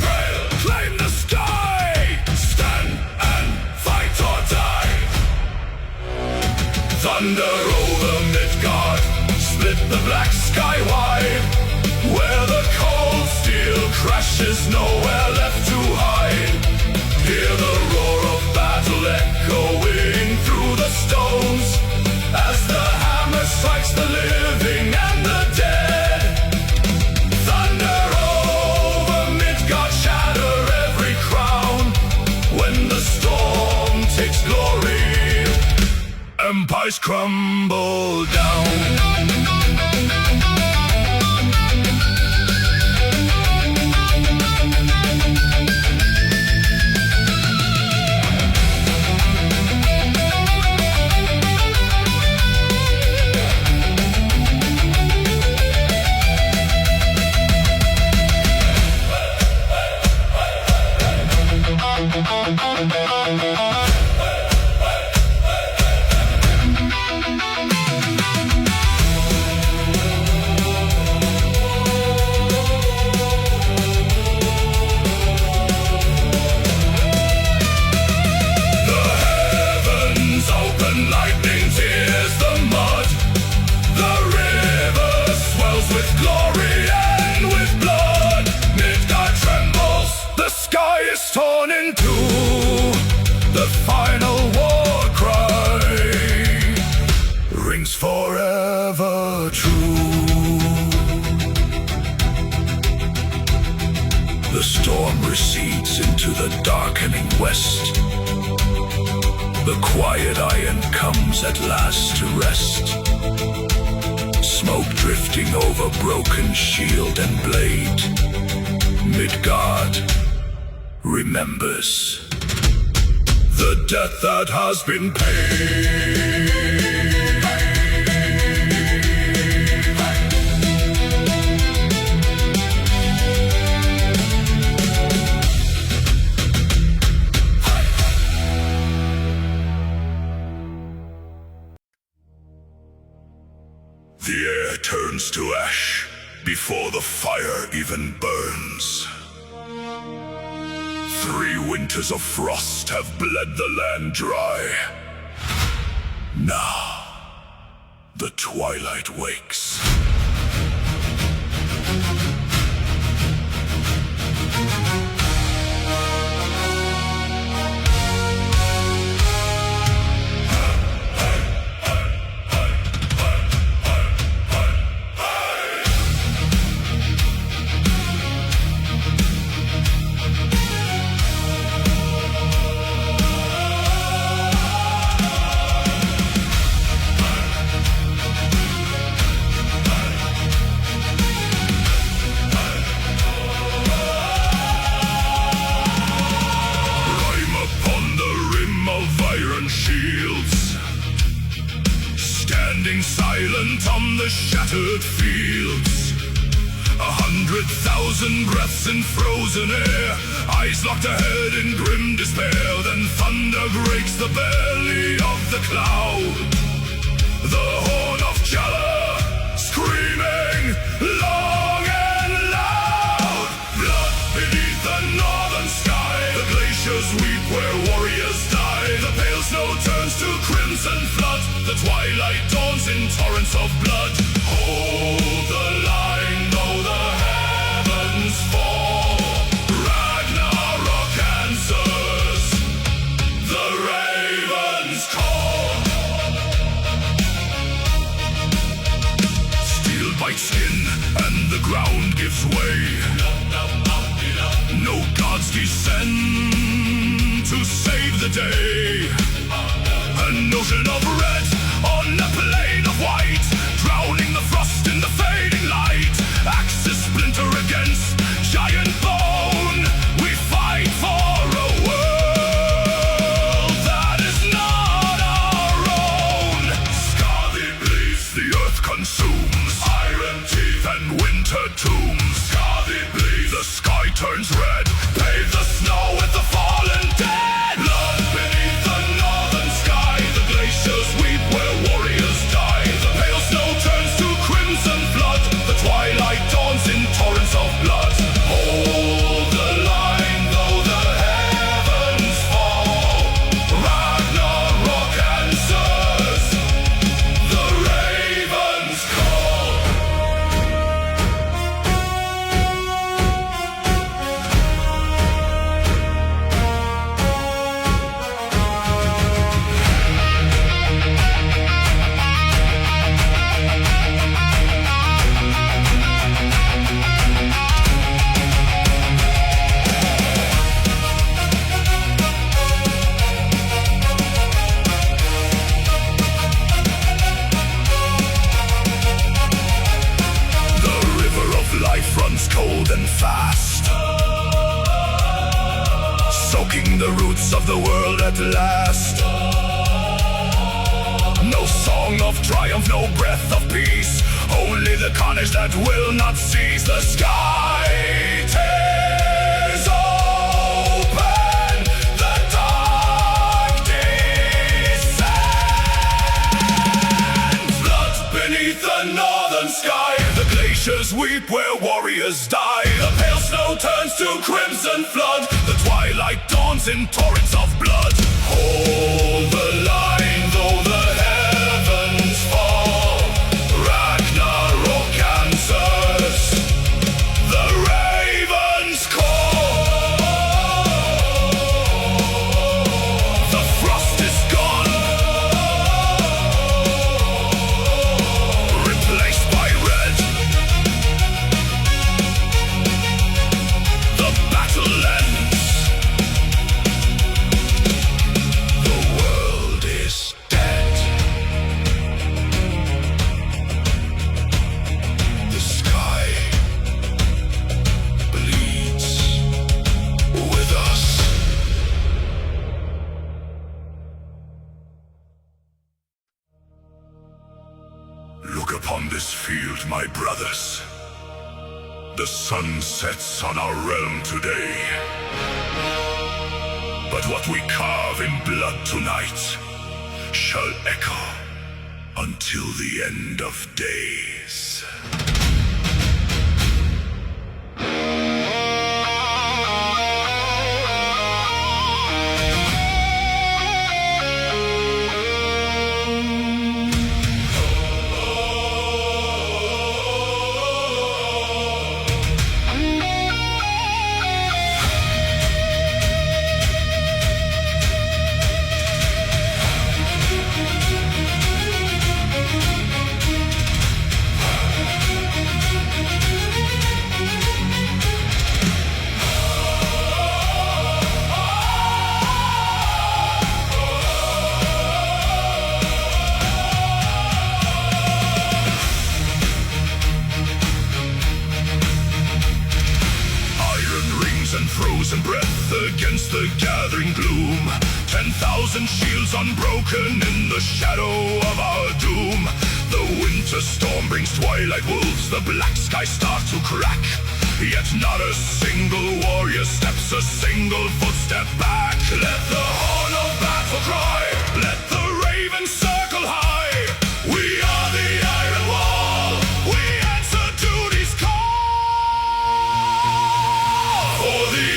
Grail, claim the sky, stand and fight or die. Thunder over Midgard, split the black sky wide. Where the cold steel crashes, nowhere left to hide. Hear the roar of battle echoing through the stones, as the hammer strikes the living and the dead. Thunder over Midgard, shatter every crown. When the storm takes glory, empires crumble down. Torn in two, the final war cry rings forever true. The storm recedes into the darkening west. The quiet iron comes at last to rest. Smoke drifting over broken shield and blade. Midgard remembers the debt that has been paid. The air turns to ash before the fire even burns. 3 winters of frost have bled the land dry. Now, the twilight wakes. Silent on the shattered fields, 100,000 breaths in frozen air, eyes locked ahead in grim despair. Then thunder breaks the belly of the cloud. The horn of Jala screaming long and loud. Blood beneath the northern sky, the glaciers weep where warriors die. The pale snow turns to crimson flood, the twilight dawns in torrents of blood. Hold the line, though the heavens fall. Ragnarok answers the raven's call. Steeled by white skin, and the ground gives way. No gods descend to save the day. An ocean of red on a plain of white, drowning the frost in the fading light. Axes splinter against giant bone. We fight for a world that is not our own. Scarly bleeds, the earth consumes. Iron teeth and winter tombs. Scarly bleeds, the sky turns red. Pave the snow with the fallen dead. Blood beneath the northern sky. The glaciers weep where warriors die. The pale snow turns to crimson flood. The twilight dawns in torrents of blood. Hold the line though the heavens fall. Ragnarok answers. The ravens call. Life runs cold and fast, soaking the roots of the world at last. No song of triumph, no breath of peace, only the carnage that will not cease. The sky tears open, the dark descends. Blood beneath the northern sky. The glaciers weep where warriors die. The pale snow turns to crimson flood. The twilight dawns in torrents of blood. Hold the line though the heavens fall. Ragnarok answers. The ravens call. The frost is gone, replaced by red. The battle ends. The world is dead. The sky bleeds with us. Look upon this field, my brothers. The sun sets on our realm today. But what we carve in blood tonight shall echo until the end of days. And frozen breath against the gathering gloom. 10,000 shields unbroken in the shadow of our doom. The winter storm brings twilight wolves, the black skies start to crack. Yet not a single warrior steps a single footstep back. Let the horn of battle cry, let the ravens circle high. We are the iron wall, we answer duty's call. For the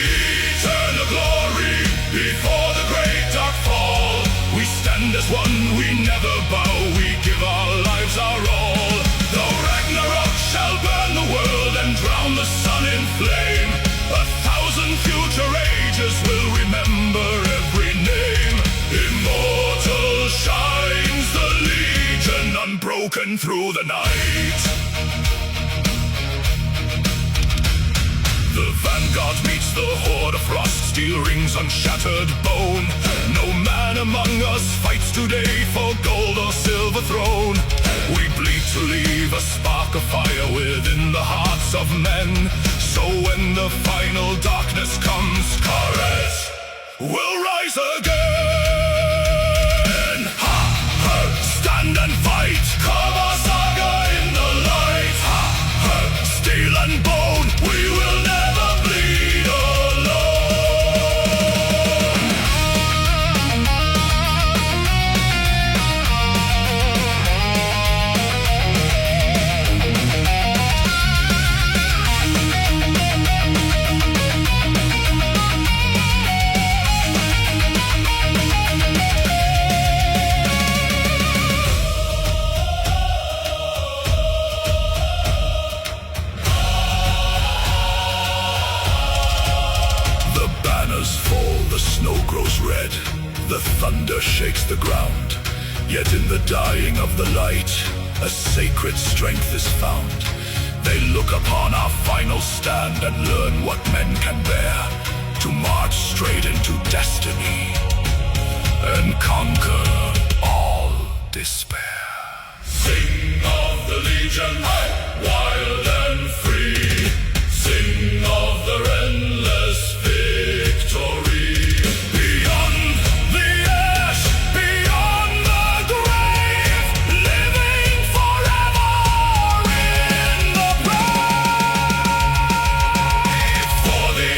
eternal glory, before the great dark fall, we stand as one, we never bow, we give our lives our all. Though Ragnarok shall burn the world and drown the sun in flame, 1,000 future ages will remember every name. Immortal shines the legion, unbroken through the night. the horde of frost, steel rings on shattered bone. No man among us fights today for gold or silver throne. We bleed to leave a spark of fire within the hearts of men. So when the final darkness comes, courage will rise again. Ha, ha, stand and fight, Kamasaga in the light. Ha, ha, steel and bone, we will never bleed alone. Fall, the snow grows red, the thunder shakes the ground. Yet in the dying of the light, a sacred strength is found. They look upon our final stand and learn what men can bear, to march straight into destiny and conquer all despair. Sing of the Legion, wild and free. Sing of their endless victory. Beyond the ash, beyond the grave, living forever in the brave. For the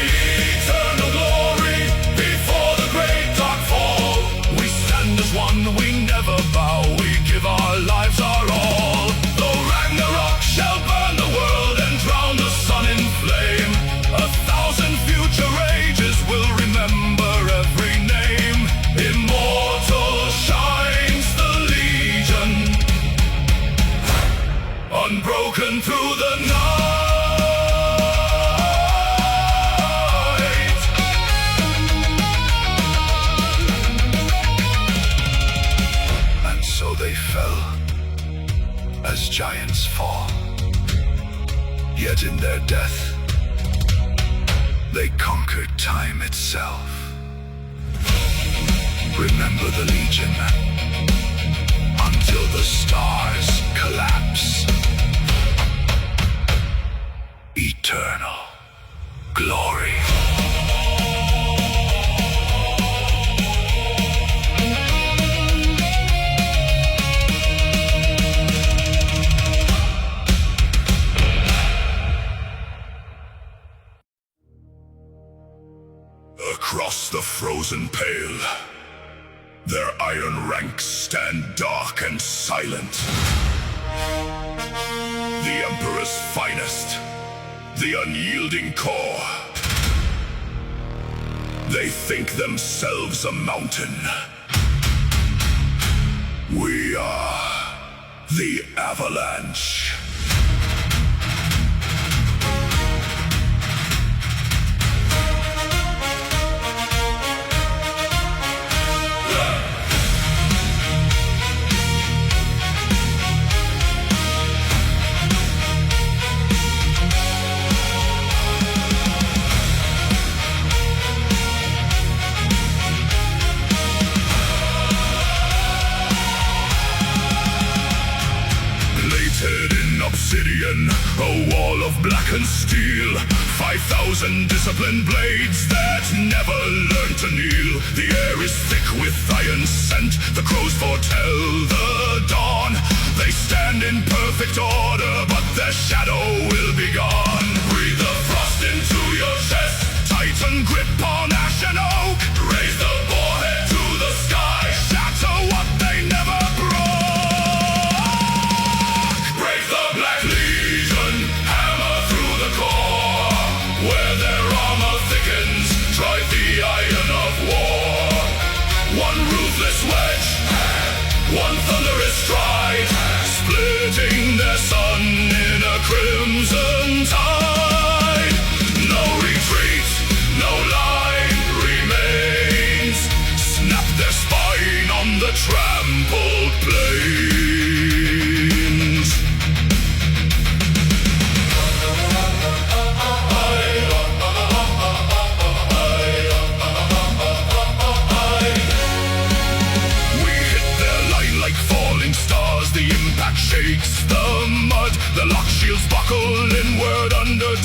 eternal glory, before the great dark fall, we stand as one, we never bow, we give our lives our all. Though Ragnarok shall burn the world and drown the sun in flame, 1,000 future ages will remember every name. Immortal shines the Legion, unbroken through the night. And so they fell, as giants fall. Yet in their death, they conquered time itself. Remember the Legion until the stars collapse. Eternal glory. Across the frozen pale, their iron ranks stand dark and silent. The Emperor's finest, the unyielding core. They think themselves a mountain. We are the Avalanche. Obsidian, a wall of blackened steel, 5,000 disciplined blades that never learn to kneel. The air is thick with iron scent, the crows foretell the dawn. They stand in perfect order, but their shadow will be gone. Breathe the frost into your chest, tighten grip on ash and oak. Raise the boarhead to the sky, shatter what they never broke. Where their armor thickens, drive the iron of war. One ruthless wedge, one thunderous stride, splitting their sun in a crimson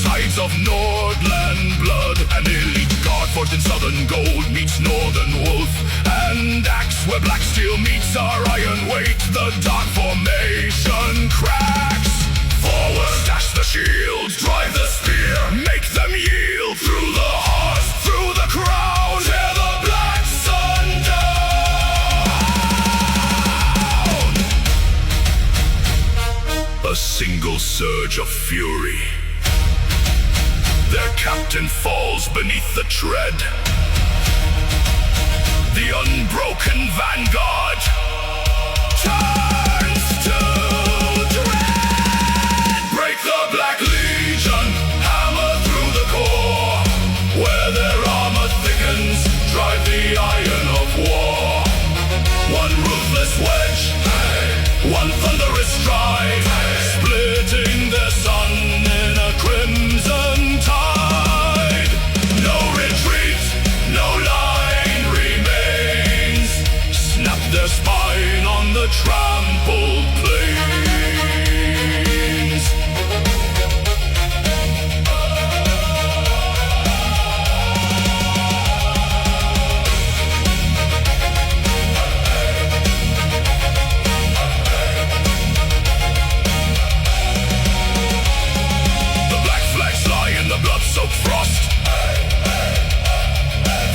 tides of Nordland blood. An elite guard forged in southern gold meets northern wolf, and axe where black steel meets our iron weight. The dark formation cracks. Forward dash the shield, drive the spear, make them yield. Through the heart, through the crown, tear the black sun down. A single surge of fury, their captain falls beneath the tread. The unbroken vanguard turns to dread. Break the Black Legion, hammer through the core. Where their armor thickens, drive the iron of war. One ruthless wedge, one thunderous stride, splitting their sun in a crimson tide. No retreat, no line remains. Snap their spine on the trampled plains. Blood-soaked frost.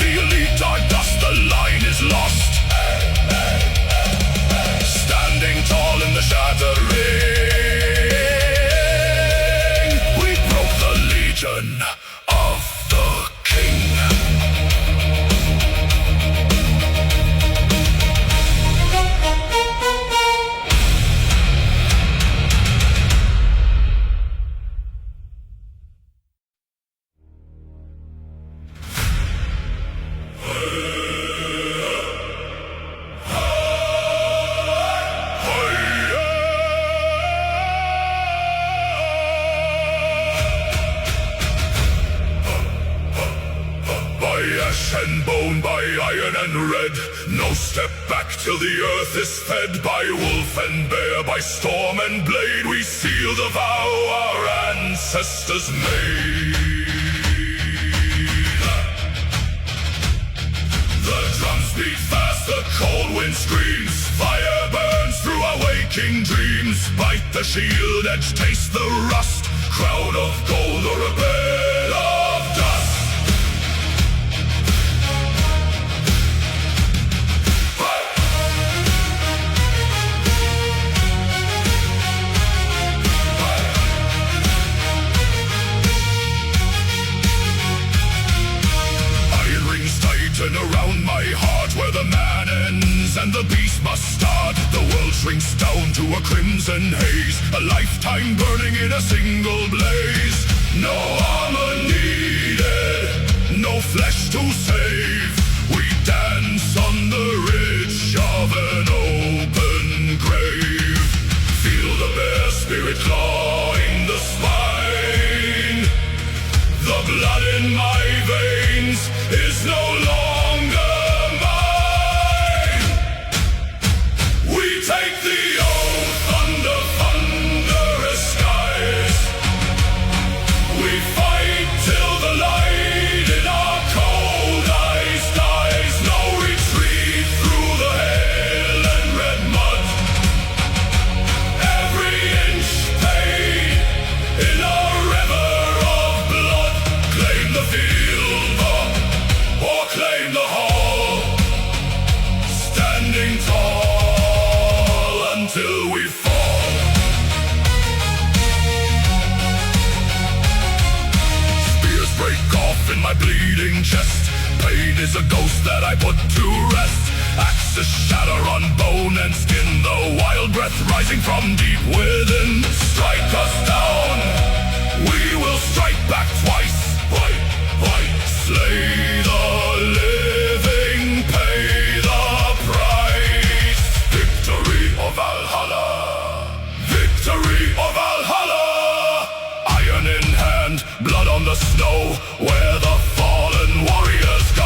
The elite are dust, the line is lost. Standing tall in the shattered ring, we broke the legion of the king. Ash and bone, by iron and red, no step back till the earth is fed. By wolf and bear, by storm and blade, we seal the vow our ancestors made. The drums beat fast, the cold wind screams, fire burns through our waking dreams. Bite the shield edge, taste the rust, crown of gold or a bed of dust. Around my heart where the man ends and the beast must start. The world shrinks down to a crimson haze, a lifetime burning in a single blaze. No armor needed, no flesh to save. We dance on the ridge of an open grave. Feel the bare spirit clawing the spine. The blood in my veins is no longer mine. We take the oath under thunderous skies. We fight till the light in our cold eyes dies. No retreat through the hail and red mud. Every inch paid in a river of blood. Claim the field or claim the hall, standing tall until we fall. Spears break off in my bleeding chest. Pain is a ghost that I put to rest. Axes shatter on bone and skin, the wild breath rising from deep within. Strike us down, we will strike back twice. Slay the living, pay the price. Victory of Valhalla, victory of Valhalla. Iron in hand, blood on the snow, where the fallen warriors go.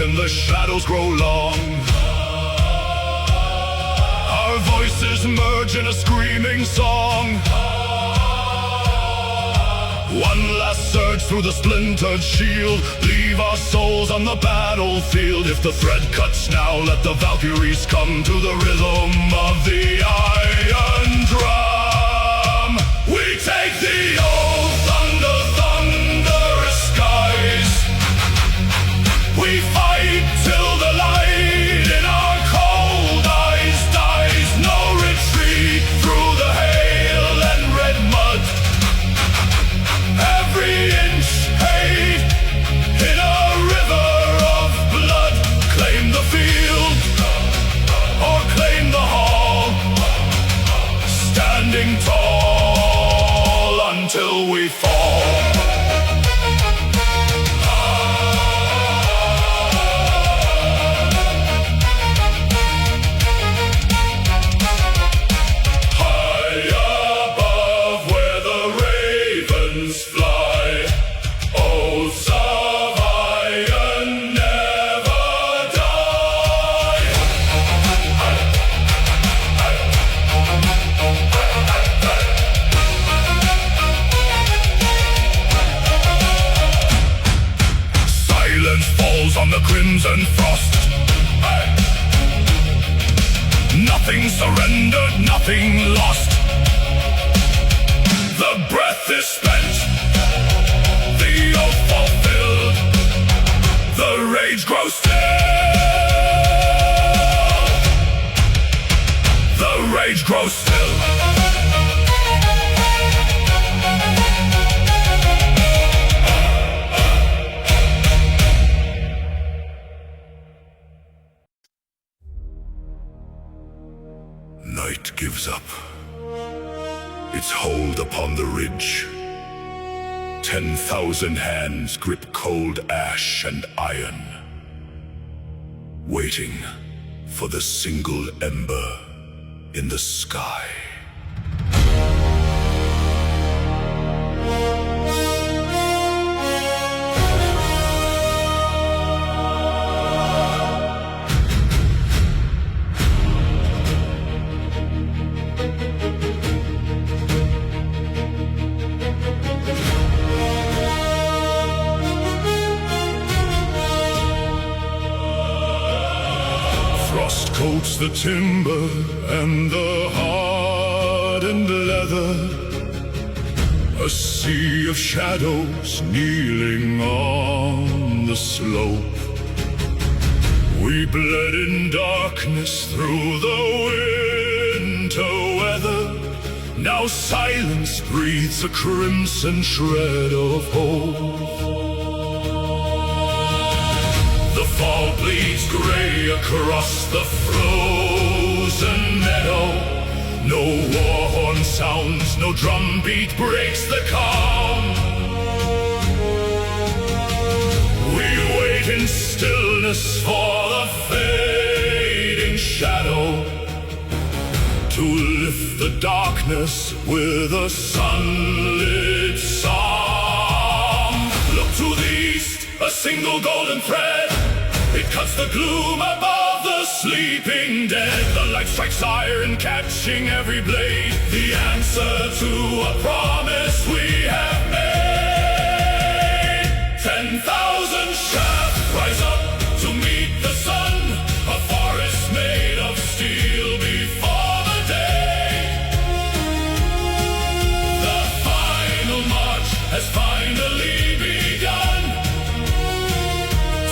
and the shadows grow long. Our voices merge in a screaming song. One last surge through the splintered shield. Leave our souls on the battlefield. If the thread cuts now, let the Valkyries come to the rhythm of the iron drum. We take the oath under thunderous skies. We fight till the light in our cold eyes dies. No retreat through the hail and red mud. Every inch paid in a river of blood. Claim the field or claim the hall. Standing tall until we fall. Falls on the crimson frost. Nothing surrendered, nothing lost. The breath is spent, the oath fulfilled. The rage grows still. The rage grows still. Night gives up its hold upon the ridge. 10,000 hands grip cold ash and iron, waiting for the single ember in the sky. Frost coats the timber and the hardened leather. A sea of shadows kneeling on the slope. We bled in darkness through the winter weather. Now silence breathes a crimson shred of hope. The fall bleeds gray across the frozen meadow. No war horn sounds, no drumbeat breaks the calm. We wait in stillness for the fading shadow to lift the darkness with a sunlit song. Look to the east, a single golden thread. It cuts the gloom above the sleeping dead. The light strikes iron, catching every blade. The answer to a promise we have made. 10,000 shafts rise up to meet the sun. A forest made of steel before the day. The final march has finally begun.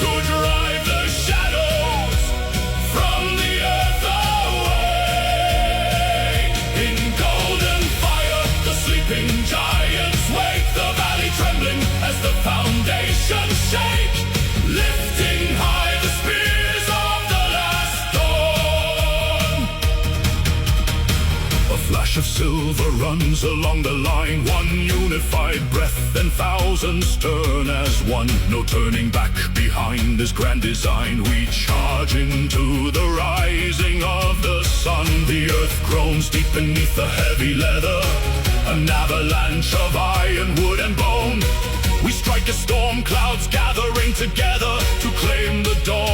To drive the shadows from the earth away. In golden fire, the sleeping giants wake. The valley trembling as the foundations shake. Lifting high the spears of the last dawn. A flash of silver runs along the line. One unified breath, then thousands turn as one. No turning back behind this grand design. We charge into the rising of the sun. The earth groans deep beneath the heavy leather. An avalanche of iron, wood and bone. We strike as storm clouds gathering together to claim the dawn.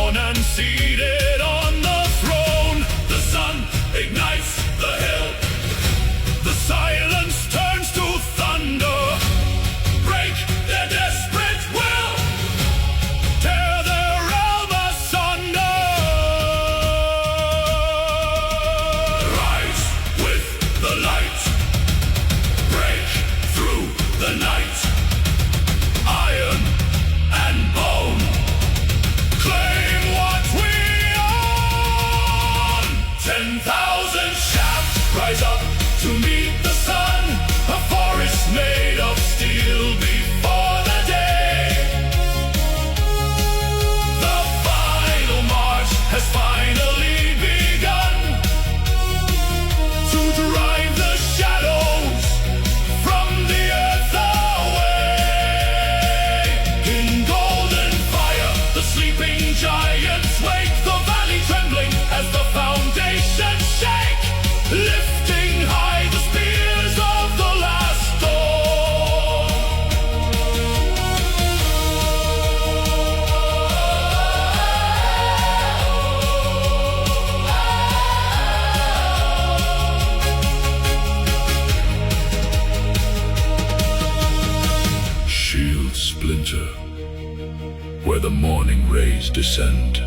where the morning rays descend.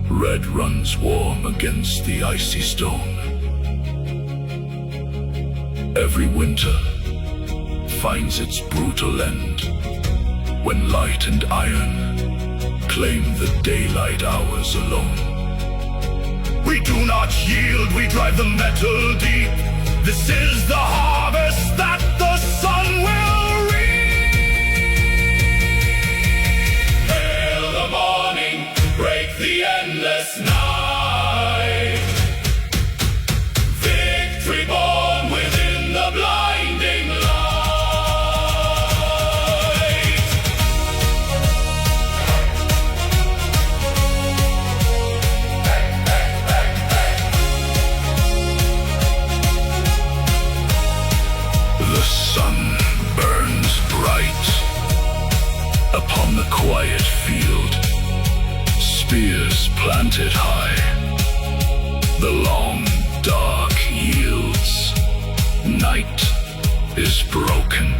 Red runs warm against the icy stone. Every winter finds its brutal end, when light and iron claim the daylight hours alone. We do not yield, we drive the metal deep. This is the harvest that the sun will reap. Hail the morning, break the endless night. Victory born within the blinding light. The sun burns bright upon the quiet field, spears planted high. The long dark yields. Night is broken.